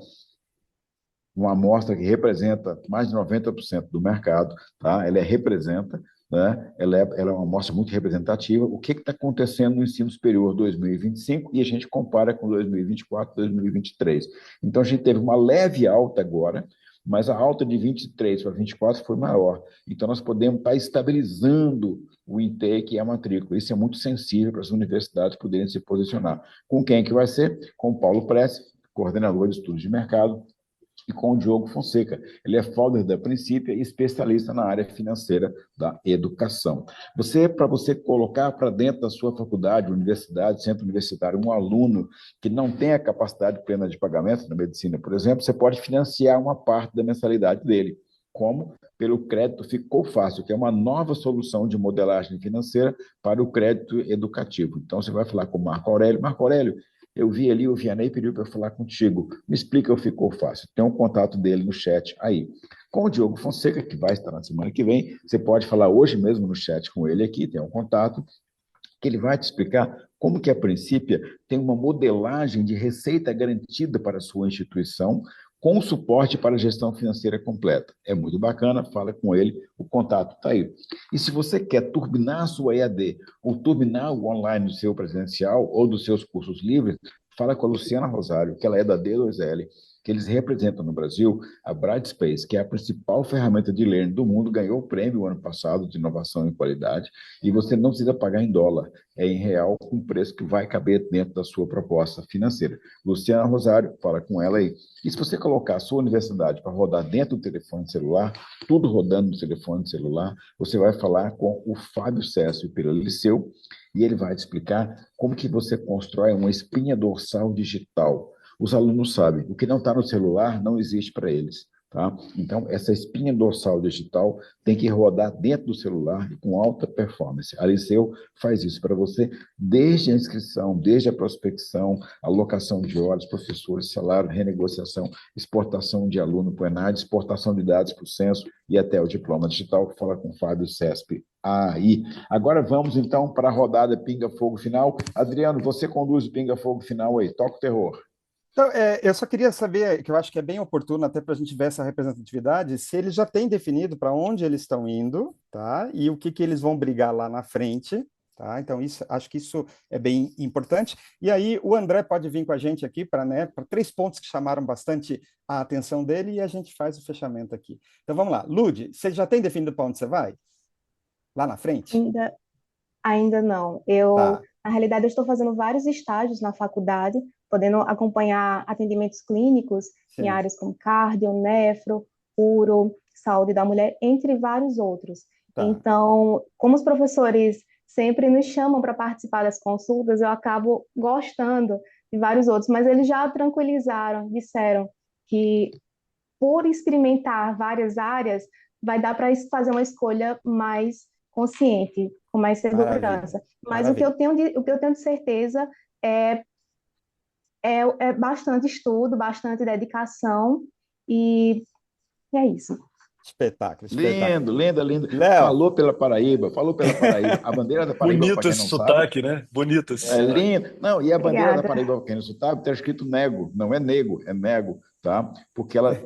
uma amostra que representa mais de 90% do mercado, tá? Ela representa, né? Ela é uma amostra muito representativa. O que está acontecendo no ensino superior 2025 e a gente compara com 2024, 2023. Então, a gente teve uma leve alta agora, mas a alta de 23 para 24 foi maior. Então, nós podemos estar estabilizando o intake e a matrícula. Isso é muito sensível para as universidades poderem se posicionar. Com quem que vai ser? Com o Paulo Pressi, coordenador de estudos de mercado, e com o Diogo Fonseca. Ele é founder da Princípia e especialista na área financeira da educação. Para você colocar para dentro da sua faculdade, universidade, centro universitário, um aluno que não tem a capacidade plena de pagamento na medicina, por exemplo, você pode financiar uma parte da mensalidade dele. Como? Pelo crédito Ficou Fácil, que é uma nova solução de modelagem financeira para o crédito educativo. Então, você vai falar com o Marco Aurélio. Marco Aurélio, eu vi ali, o Vianney pediu para eu falar contigo. Me explica o Ficou Fácil. Tem um contato dele no chat aí. Com o Diogo Fonseca, que vai estar na semana que vem, você pode falar hoje mesmo no chat com ele aqui, tem um contato, que ele vai te explicar como que a Princípia tem uma modelagem de receita garantida para a sua instituição, com suporte para a gestão financeira completa. É muito bacana, fala com ele, o contato está aí. E se você quer turbinar a sua EAD, ou turbinar o online do seu presencial, ou dos seus cursos livres, fala com a Luciana Rosário, que ela é da D2L, que eles representam no Brasil a Brightspace, que é a principal ferramenta de learning do mundo, ganhou o prêmio ano passado de inovação e qualidade, e você não precisa pagar em dólar, é em real, com um preço que vai caber dentro da sua proposta financeira. Luciana Rosário, fala com ela aí. E se você colocar a sua universidade para rodar dentro do telefone celular, tudo rodando no telefone celular, você vai falar com o Fábio Cécio pelo Liceu, e ele vai te explicar como que você constrói uma espinha dorsal digital. Os alunos sabem, o que não está no celular não existe para eles. Tá? Então, essa espinha dorsal digital tem que rodar dentro do celular e com alta performance. A Liceu faz isso para você desde a inscrição, desde a prospecção, alocação de horas, professores, salário, renegociação, exportação de aluno para o ENAD, exportação de dados para o censo e até o diploma digital. Fala com o Fábio CESP aí. Agora vamos, então, para a rodada Pinga Fogo Final. Adriano, você conduz o Pinga Fogo Final aí. Toca o terror. Então, eu só queria saber, que eu acho que é bem oportuno até para a gente ver essa representatividade, se eles já têm definido para onde eles estão indo, tá? E o que eles vão brigar lá na frente, tá? Então, acho que isso é bem importante. E aí, o André pode vir com a gente aqui para, né, para 3 pontos que chamaram bastante a atenção dele e a gente faz o fechamento aqui. Então, vamos lá. Lud, você já tem definido para onde você vai? Lá na frente? Ainda não. Tá. Na realidade, eu estou fazendo vários estágios na faculdade, podendo acompanhar atendimentos clínicos em Sim. áreas como cardio, nefro, uro, saúde da mulher, entre vários outros. Tá. Então, como os professores sempre nos chamam para participar das consultas, eu acabo gostando de vários outros, mas eles já tranquilizaram, disseram que por experimentar várias áreas, vai dar para fazer uma escolha mais consciente, com mais segurança. Mas o que eu tenho de certeza é bastante estudo, bastante dedicação, e é isso. Espetáculo, espetáculo. Lindo. Léo, Falou pela Paraíba. A bandeira da Paraíba, para Bonito quem esse não sabe, sotaque, né? Bonito esse é sotaque. lindo. Não, e a bandeira da Obrigada. Paraíba, para quem não sabe, está escrito nego, não é nego, é nego, tá? Porque ela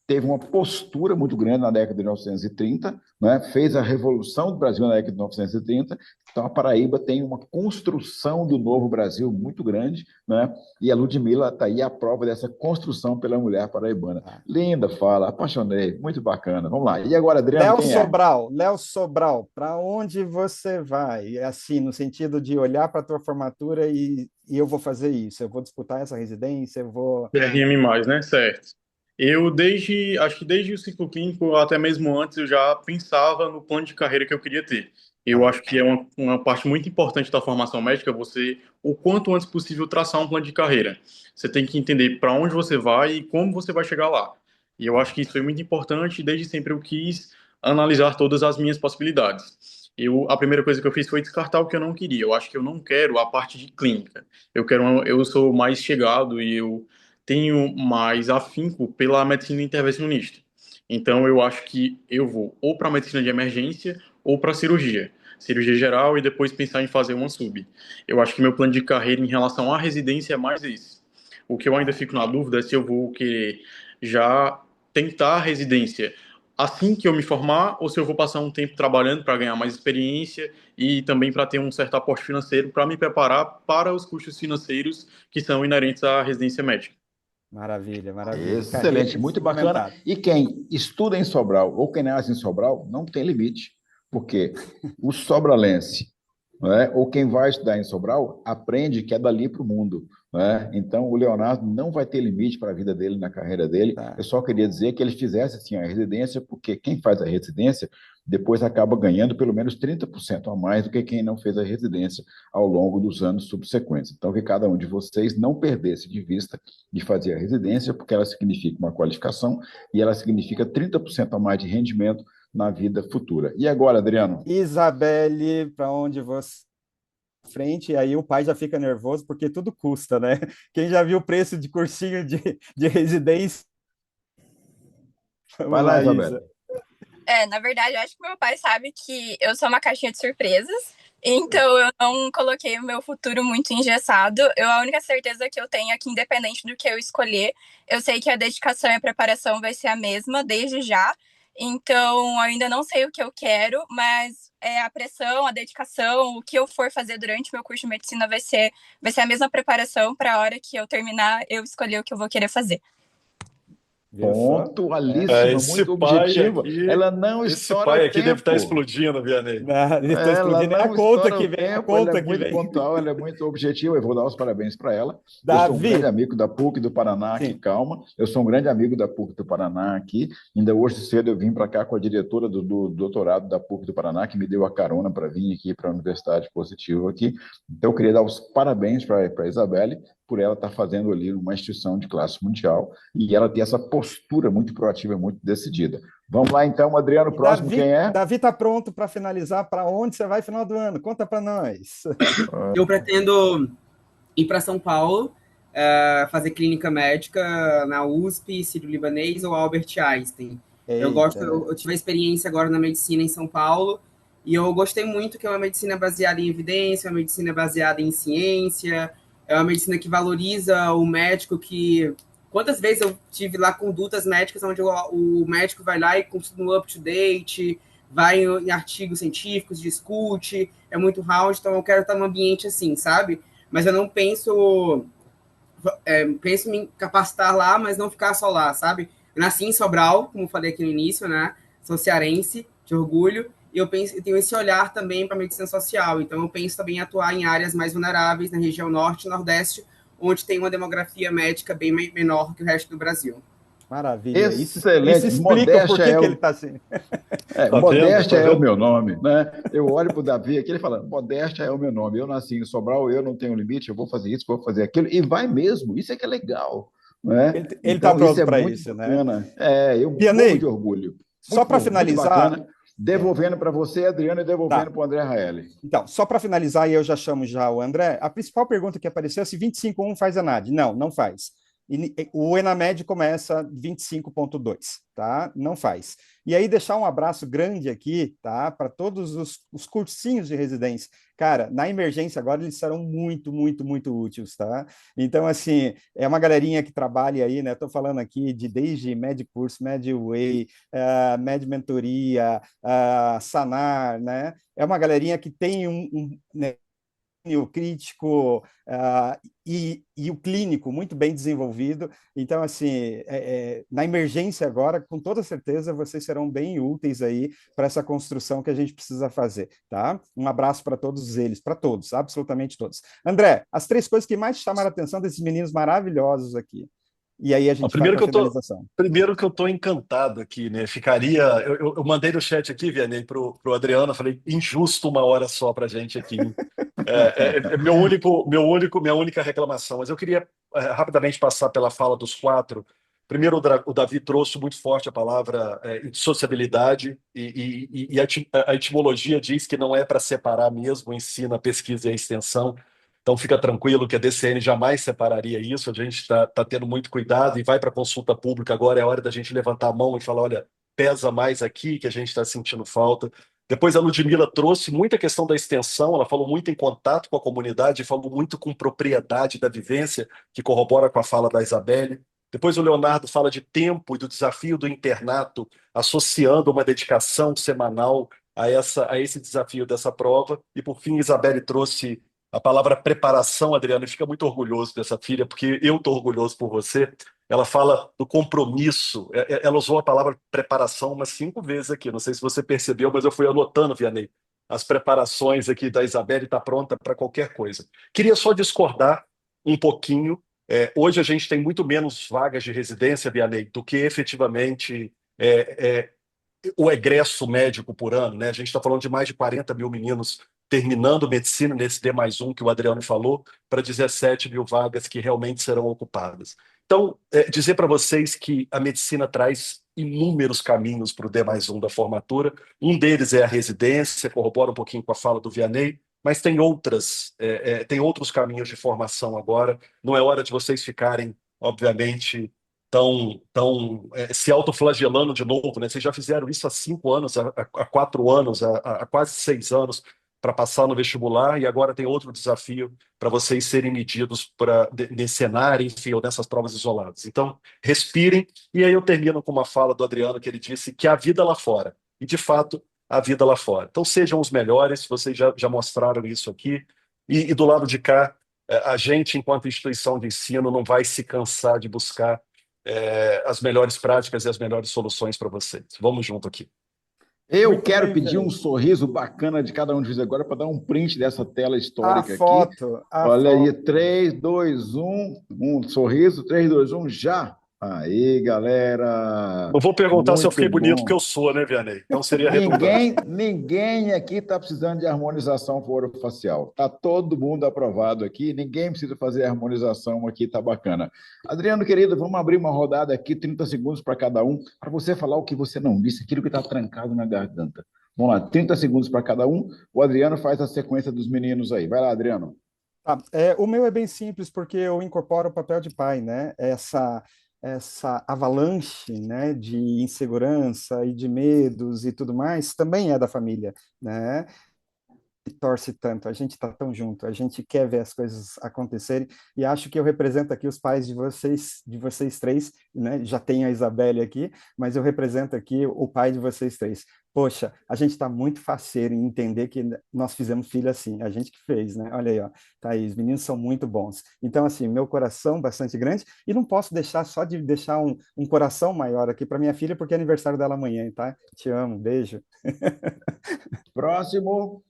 teve uma postura muito grande na década de 1930, né? Fez a revolução do Brasil na década de 1930. Então, a Paraíba tem uma construção do novo Brasil muito grande, né? E a Ludmilla está aí a prova dessa construção pela mulher paraibana. Linda fala, apaixonei, muito bacana. Vamos lá. E agora, Adriano, quem é? Léo Sobral, para onde você vai? Assim, no sentido de olhar para a tua formatura e eu vou fazer isso, eu vou disputar essa residência, eu vou... PRM+, né? Certo. Acho que desde o ciclo clínico, até mesmo antes, eu já pensava no plano de carreira que eu queria ter. Eu acho que é uma parte muito importante da formação médica você, o quanto antes possível, traçar um plano de carreira. Você tem que entender para onde você vai e como você vai chegar lá. E eu acho que isso foi muito importante e desde sempre eu quis analisar todas as minhas possibilidades. A primeira coisa que eu fiz foi descartar o que eu não queria. Eu acho que eu não quero a parte de clínica. Eu sou mais chegado e eu tenho mais afinco pela medicina intervencionista. Então, eu acho que eu vou ou para medicina de emergência ou para cirurgia geral e depois pensar em fazer uma sub. Eu acho que meu plano de carreira em relação à residência é mais esse. O que eu ainda fico na dúvida é se eu vou querer já tentar a residência assim que eu me formar ou se eu vou passar um tempo trabalhando para ganhar mais experiência e também para ter um certo aporte financeiro para me preparar para os custos financeiros que são inerentes à residência médica. Maravilha. Excelente, muito bacana. E quem estuda em Sobral ou quem nasce em Sobral não tem limite, porque o sobralense, né, ou quem vai estudar em Sobral aprende que é dali para o mundo. Né? Então, o Leonardo não vai ter limite para a vida dele, na carreira dele. Eu só queria dizer que ele fizesse assim, a residência, porque quem faz a residência depois acaba ganhando pelo menos 30% a mais do que quem não fez a residência ao longo dos anos subsequentes. Então, que cada um de vocês não perdesse de vista de fazer a residência, porque ela significa uma qualificação e ela significa 30% a mais de rendimento na vida futura. E agora, Adriano? Isabelle, para onde você frente, e aí o pai já fica nervoso porque tudo custa, né? Quem já viu o preço de cursinho de residência? Vai lá, Isabelle. Na verdade, eu acho que meu pai sabe que eu sou uma caixinha de surpresas, então eu não coloquei o meu futuro muito engessado. A única certeza que eu tenho é que, independente do que eu escolher, eu sei que a dedicação e a preparação vai ser a mesma desde já. Então, eu ainda não sei o que eu quero, mas a pressão, a dedicação, o que eu for fazer durante meu curso de medicina vai ser a mesma preparação para a hora que eu terminar, eu escolher o que eu vou querer fazer. Pontualíssima, muito objetiva. Ela não esse estoura pai o aqui tempo. deve estar explodindo, Vianney. Ele está explodindo. É a conta que vem. A conta ela é que muito vem. pontual, ela é muito objetiva. Eu vou dar os parabéns para ela. Davi. Eu sou um grande amigo da PUC do Paraná aqui, calma. Eu sou um grande amigo da PUC do Paraná aqui. Ainda hoje cedo eu vim para cá com a diretora do doutorado da PUC do Paraná, que me deu a carona para vir aqui para a Universidade Positivo aqui. Então, eu queria dar os parabéns para a Isabelle por ela estar fazendo ali uma instituição de classe mundial e ela ter essa postura muito proativa, muito decidida. Vamos lá, então, Adriano, próximo quem é? Davi está pronto para finalizar. Para onde você vai no final do ano? Conta para nós. Eu pretendo ir para São Paulo, fazer clínica médica na USP, Sírio-Libanês ou Albert Einstein. Eu tive a experiência agora na medicina em São Paulo e eu gostei muito que é uma medicina baseada em evidência, uma medicina baseada em ciência, é uma medicina que valoriza o médico que... Quantas vezes eu tive lá condutas médicas onde o médico vai lá e continua up-to-date, vai em artigos científicos, discute, é muito round, então eu quero estar num ambiente assim, sabe? Mas eu não penso em me capacitar lá, mas não ficar só lá, sabe? Eu nasci em Sobral, como falei aqui no início, né? Sou cearense, de orgulho, e eu tenho esse olhar também para a medicina social, então eu penso também em atuar em áreas mais vulneráveis, na região norte e nordeste, onde tem uma demografia médica bem menor que o resto do Brasil. Maravilha. Excelente. Isso explica por que ele está assim. Modéstia é o meu nome, né? Eu olho para o Davi aqui, ele fala, Modéstia é o meu nome. Eu nasci em Sobral, eu não tenho limite, eu vou fazer isso, vou fazer aquilo, e vai mesmo. Isso é que é legal. Né? Ele está pronto para isso, bacana. Né? Eu morro de orgulho. Só para finalizar... Devolvendo para você, Adriano, e devolvendo para o André Raeli. Então, só para finalizar, e eu já chamo já o André, a principal pergunta que apareceu é se 25-1 faz a NAD. Não faz. o ENAMED começa 25,2, tá? Não faz. E aí deixar um abraço grande aqui, tá? Para todos os cursinhos de residência. Cara, na emergência agora eles serão muito, muito, muito úteis, tá? Então, assim, é uma galerinha que trabalha aí, né? Estou falando aqui de desde Med Curso, Med Way, Med Mentoria, Sanar, né? É uma galerinha que tem né, o crítico e o clínico muito bem desenvolvido. Então, assim, na emergência agora, com toda certeza, vocês serão bem úteis aí para essa construção que a gente precisa fazer, tá? Um abraço para todos eles, para todos, absolutamente todos. André, as 3 coisas que mais te chamaram a atenção desses meninos maravilhosos aqui. E aí a gente vai para a finalização. Primeiro que eu estou encantado aqui, né? Eu mandei no chat aqui, Vianney, para o Adriano, falei, injusto 1 hora só para a gente aqui. Minha única reclamação. Mas eu queria rapidamente passar pela fala dos 4. Primeiro, o Davi trouxe muito forte a palavra sociabilidade, e a etimologia diz que não é para separar mesmo o ensino, a pesquisa e a extensão. Então, fica tranquilo que a DCN jamais separaria isso. A gente está tendo muito cuidado e vai para a consulta pública agora. É hora da gente levantar a mão e falar, olha, pesa mais aqui que a gente está sentindo falta. Depois a Ludmila trouxe muita questão da extensão, ela falou muito em contato com a comunidade, falou muito com propriedade da vivência, que corrobora com a fala da Isabelle. Depois o Leonardo fala de tempo e do desafio do internato, associando uma dedicação semanal a esse desafio dessa prova. E, por fim, Isabelle trouxe a palavra preparação, Adriano, e fica muito orgulhoso dessa filha, porque eu estou orgulhoso por você. Ela fala do compromisso, ela usou a palavra preparação umas 5 vezes aqui, não sei se você percebeu, mas eu fui anotando, Vianney, as preparações aqui da Isabelle, está pronta para qualquer coisa. Queria só discordar um pouquinho. Hoje a gente tem muito menos vagas de residência, Vianney, do que efetivamente o egresso médico por ano, né? A gente está falando de mais de 40 mil meninos terminando medicina nesse D+1 que o Adriano falou, para 17 mil vagas que realmente serão ocupadas. Então, dizer para vocês que a medicina traz inúmeros caminhos para o D+1 da formatura. Um deles é a residência, corrobora um pouquinho com a fala do Vianney, mas tem outros caminhos de formação agora. Não é hora de vocês ficarem, obviamente, tão se autoflagelando de novo, né? Vocês já fizeram isso há 5 anos, há 4 anos, há quase 6 anos para passar no vestibular, e agora tem outro desafio para vocês serem medidos nesse cenário, enfim, ou nessas provas isoladas. Então, respirem, e aí eu termino com uma fala do Adriano, que ele disse que há vida lá fora, e de fato, há vida lá fora. Então, sejam os melhores, vocês já mostraram isso aqui, e do lado de cá, a gente, enquanto instituição de ensino, não vai se cansar de buscar as melhores práticas e as melhores soluções para vocês. Vamos junto aqui. Eu Muito quero bem, pedir velho. um sorriso bacana de cada um de vocês agora para dar um print dessa tela A histórica aqui. foto. Olha aí, 3, 2, 1, um sorriso, 3, 2, 1, já. Aí, galera. Eu vou perguntar se eu Muito fiquei bonito, bom. porque eu sou, né, Vianney? Então seria redundante. Ninguém aqui está precisando de harmonização orofacial. Está todo mundo aprovado aqui, ninguém precisa fazer harmonização aqui, está bacana. Adriano, querido, vamos abrir uma rodada aqui, 30 segundos para cada um, para você falar o que você não disse, aquilo que está trancado na garganta. Vamos lá, 30 segundos para cada um. O Adriano faz a sequência dos meninos aí. Vai lá, Adriano. O meu é bem simples, porque eu incorporo o papel de pai, né? Essa avalanche, né, de insegurança e de medos e tudo mais também é da família, né? E torce tanto, a gente está tão junto, a gente quer ver as coisas acontecerem, e acho que eu represento aqui os pais de vocês 3, né? Já tenho a Isabelle aqui, mas eu represento aqui o pai de vocês 3. Poxa, a gente está muito faceiro em entender que nós fizemos filho assim, a gente que fez, né? Olha aí, ó, tá aí, os meninos são muito bons. Então, assim, meu coração bastante grande, e não posso deixar um coração maior aqui para minha filha, porque é aniversário dela amanhã, tá? Te amo, beijo. Próximo.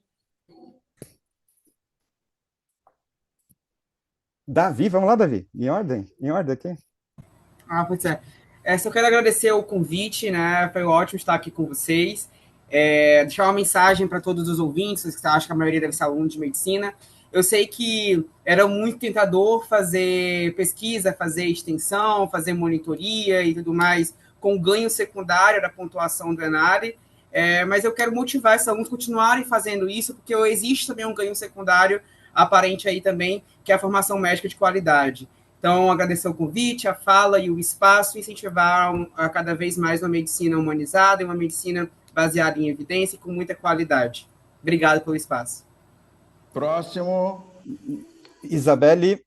Davi, vamos lá, Davi, em ordem aqui. Pois é. Só quero agradecer o convite, né? Foi ótimo estar aqui com vocês. Deixar uma mensagem para todos os ouvintes, que acho que a maioria deve ser aluno de medicina. Eu sei que era muito tentador fazer pesquisa, fazer extensão, fazer monitoria e tudo mais, com ganho secundário da pontuação do ENADE, mas eu quero motivar esses alunos a continuarem fazendo isso, porque existe também um ganho secundário aparente aí também, que é a formação médica de qualidade. Então, agradecer o convite, a fala e o espaço, incentivar a cada vez mais uma medicina humanizada e uma medicina baseada em evidência e com muita qualidade. Obrigado pelo espaço. Próximo. Isabelle.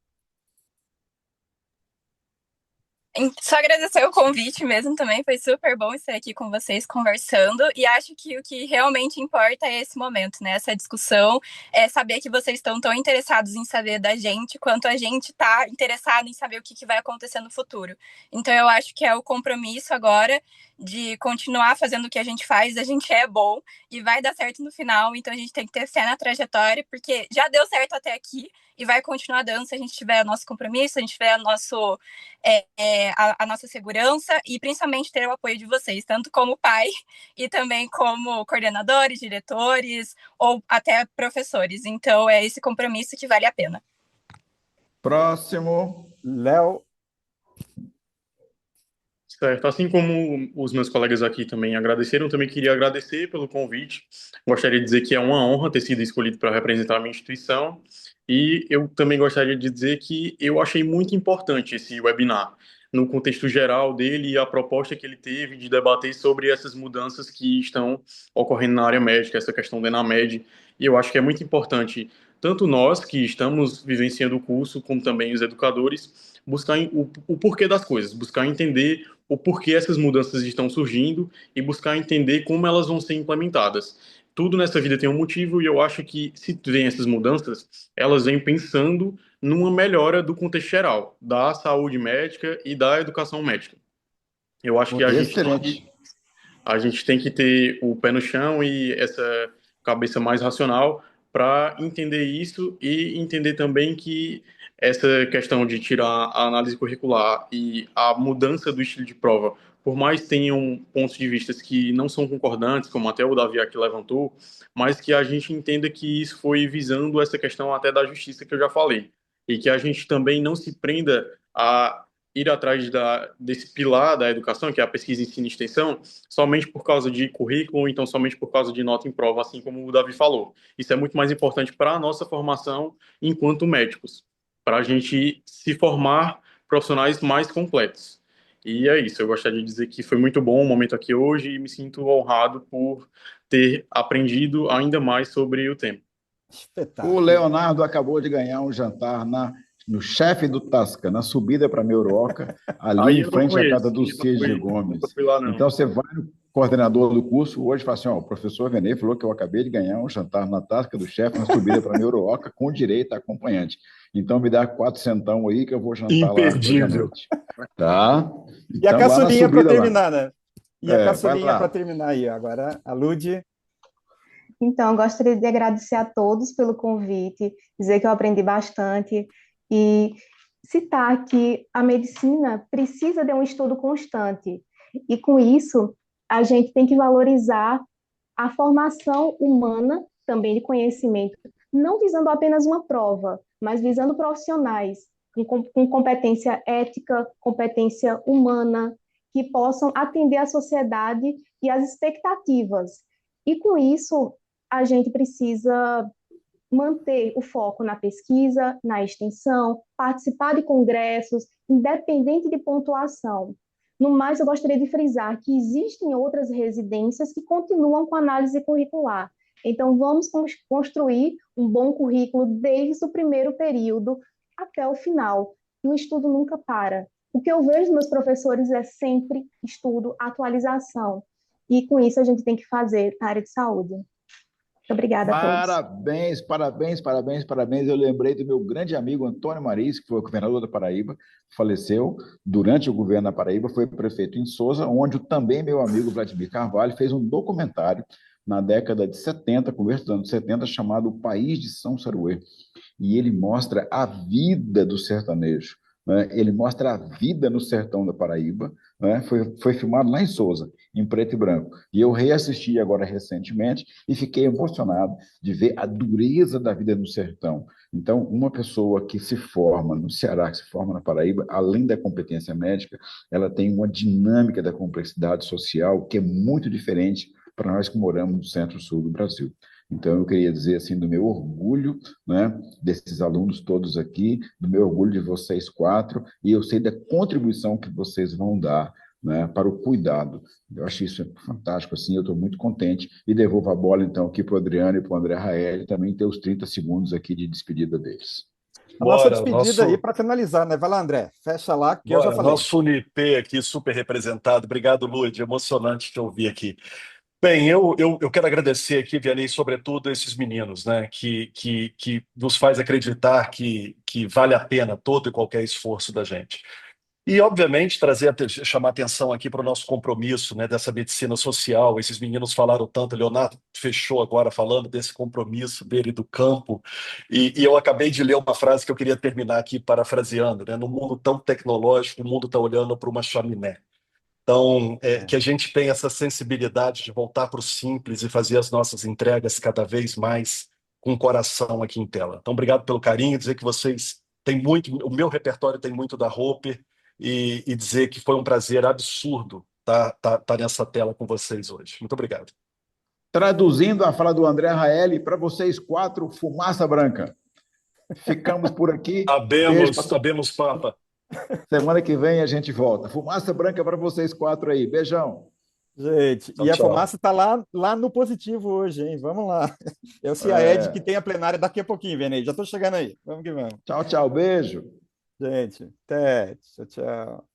Só agradecer o convite mesmo também, foi super bom estar aqui com vocês conversando, e acho que o que realmente importa é esse momento, né? Essa discussão, é saber que vocês estão tão interessados em saber da gente, quanto a gente está interessado em saber o que vai acontecer no futuro. Então eu acho que é o compromisso agora de continuar fazendo o que a gente faz, a gente é bom e vai dar certo no final, então a gente tem que ter fé na trajetória, porque já deu certo até aqui e vai continuar dando se a gente tiver o nosso compromisso, se a gente tiver a nossa segurança e principalmente ter o apoio de vocês, tanto como pai e também como coordenadores, diretores ou até professores. Então é esse compromisso que vale a pena. Próximo. Léo. Certo. Assim como os meus colegas aqui também agradeceram, também queria agradecer pelo convite. Gostaria de dizer que é uma honra ter sido escolhido para representar a minha instituição. E eu também gostaria de dizer que eu achei muito importante esse webinar, no contexto geral dele e a proposta que ele teve de debater sobre essas mudanças que estão ocorrendo na área médica, essa questão da ENAMED. E eu acho que é muito importante, tanto nós que estamos vivenciando o curso, como também os educadores, buscar o porquê das coisas, buscar entender o porquê essas mudanças estão surgindo e buscar entender como elas vão ser implementadas. Tudo nessa vida tem um motivo e eu acho que se vem essas mudanças, elas vêm pensando numa melhora do contexto geral, da saúde médica e da educação médica. Eu acho que Excelente. a gente tem que ter o pé no chão e essa cabeça mais racional para entender isso e entender também que essa questão de tirar a análise curricular e a mudança do estilo de prova, por mais tenham pontos de vista que não são concordantes, como até o Davi aqui levantou, mas que a gente entenda que isso foi visando essa questão até da justiça que eu já falei, e que a gente também não se prenda a ir atrás desse pilar da educação, que é a pesquisa, ensino e extensão, somente por causa de currículo, ou então somente por causa de nota em prova, assim como o Davi falou. Isso é muito mais importante para a nossa formação enquanto médicos, para a gente se formar profissionais mais completos. E é isso, eu gostaria de dizer que foi muito bom o momento aqui hoje e me sinto honrado por ter aprendido ainda mais sobre o tema. O Leonardo acabou de ganhar um jantar no chefe do Tasca, na subida para a Meuroca, ali em frente à casa do Cid Gomes. Então, você vai no coordenador do curso, hoje fala assim, ó, o professor Venê falou que eu acabei de ganhar um jantar na Tasca do chefe, na subida para a Meuroca, com direito a acompanhante. Então, me dá 400 aí que eu vou jantar imperdível. Lá. Tá? E a Então, caçulinha para terminar, lá. né? E a caçulinha para terminar aí. Agora, a Lud. Então, eu gostaria de agradecer a todos pelo convite, dizer que eu aprendi bastante e citar que a medicina precisa de um estudo constante. E com isso, a gente tem que valorizar a formação humana, também de conhecimento, não visando apenas uma prova, mas visando profissionais com competência ética, competência humana, que possam atender a sociedade e as expectativas. E com isso, a gente precisa manter o foco na pesquisa, na extensão, participar de congressos, independente de pontuação. No mais, eu gostaria de frisar que existem outras residências que continuam com análise curricular. Então, vamos construir um bom currículo desde o primeiro período até o final. E o estudo nunca para. O que eu vejo dos meus professores é sempre estudo, atualização. E com isso a gente tem que fazer na área de saúde. Muito obrigada a todos. Parabéns. Eu lembrei do meu grande amigo Antônio Mariz, que foi o governador da Paraíba, faleceu durante o governo da Paraíba, foi prefeito em Sousa, onde também meu amigo Vladimir Carvalho fez um documentário na década de 70, começo dos anos 70, chamado O País de São Saruê. E ele mostra a vida do sertanejo, né? Ele mostra a vida no sertão da Paraíba, né? Foi filmado lá em Sousa, em preto e branco. E eu reassisti agora recentemente e fiquei emocionado de ver a dureza da vida no sertão. Então, uma pessoa que se forma no Ceará, que se forma na Paraíba, além da competência médica, ela tem uma dinâmica da complexidade social que é muito diferente para nós que moramos no centro-sul do Brasil. Então, eu queria dizer assim do meu orgulho, né, desses alunos todos aqui, do meu orgulho de vocês quatro, e eu sei da contribuição que vocês vão dar, né, para o cuidado. Eu acho isso fantástico, assim, eu estou muito contente, e devolvo a bola, então, aqui para o Adriano e para o André Rael, também ter os 30 segundos aqui de despedida deles. A nossa Bora, despedida aí nosso, para finalizar, né? Vai lá, André, fecha lá, que eu já bora, falei. nosso Unip aqui super representado. Obrigado, Lud, emocionante te ouvir aqui. Bem, eu quero agradecer aqui, Vianney, sobretudo esses meninos, né, que nos faz acreditar que vale a pena todo e qualquer esforço da gente. E, obviamente, chamar atenção aqui para o nosso compromisso, né, dessa medicina social. Esses meninos falaram tanto, Leonardo fechou agora falando desse compromisso dele do campo, e eu acabei de ler uma frase que eu queria terminar aqui parafraseando, né, no mundo tão tecnológico, o mundo está olhando para uma chaminé. Então, É. que a gente tenha essa sensibilidade de voltar para o simples e fazer as nossas entregas cada vez mais com o coração aqui em tela. Então, obrigado pelo carinho, dizer que vocês têm muito, o meu repertório tem muito da Roper, e dizer que foi um prazer absurdo tá nessa tela com vocês hoje. Muito obrigado. Traduzindo a fala do André Raeli, para vocês quatro, fumaça branca. Ficamos por aqui. Beijo para todos. Sabemos, Papa. Semana que vem a gente volta. Fumaça branca para vocês quatro aí. Beijão. Gente, Tchau, e a tchau. fumaça está lá no positivo hoje, hein? Vamos lá. É o CIAED que tem a plenária daqui a pouquinho, Venei. Já estou chegando aí. Vamos que vamos. Tchau, tchau. Beijo. Gente, até. Tchau, tchau.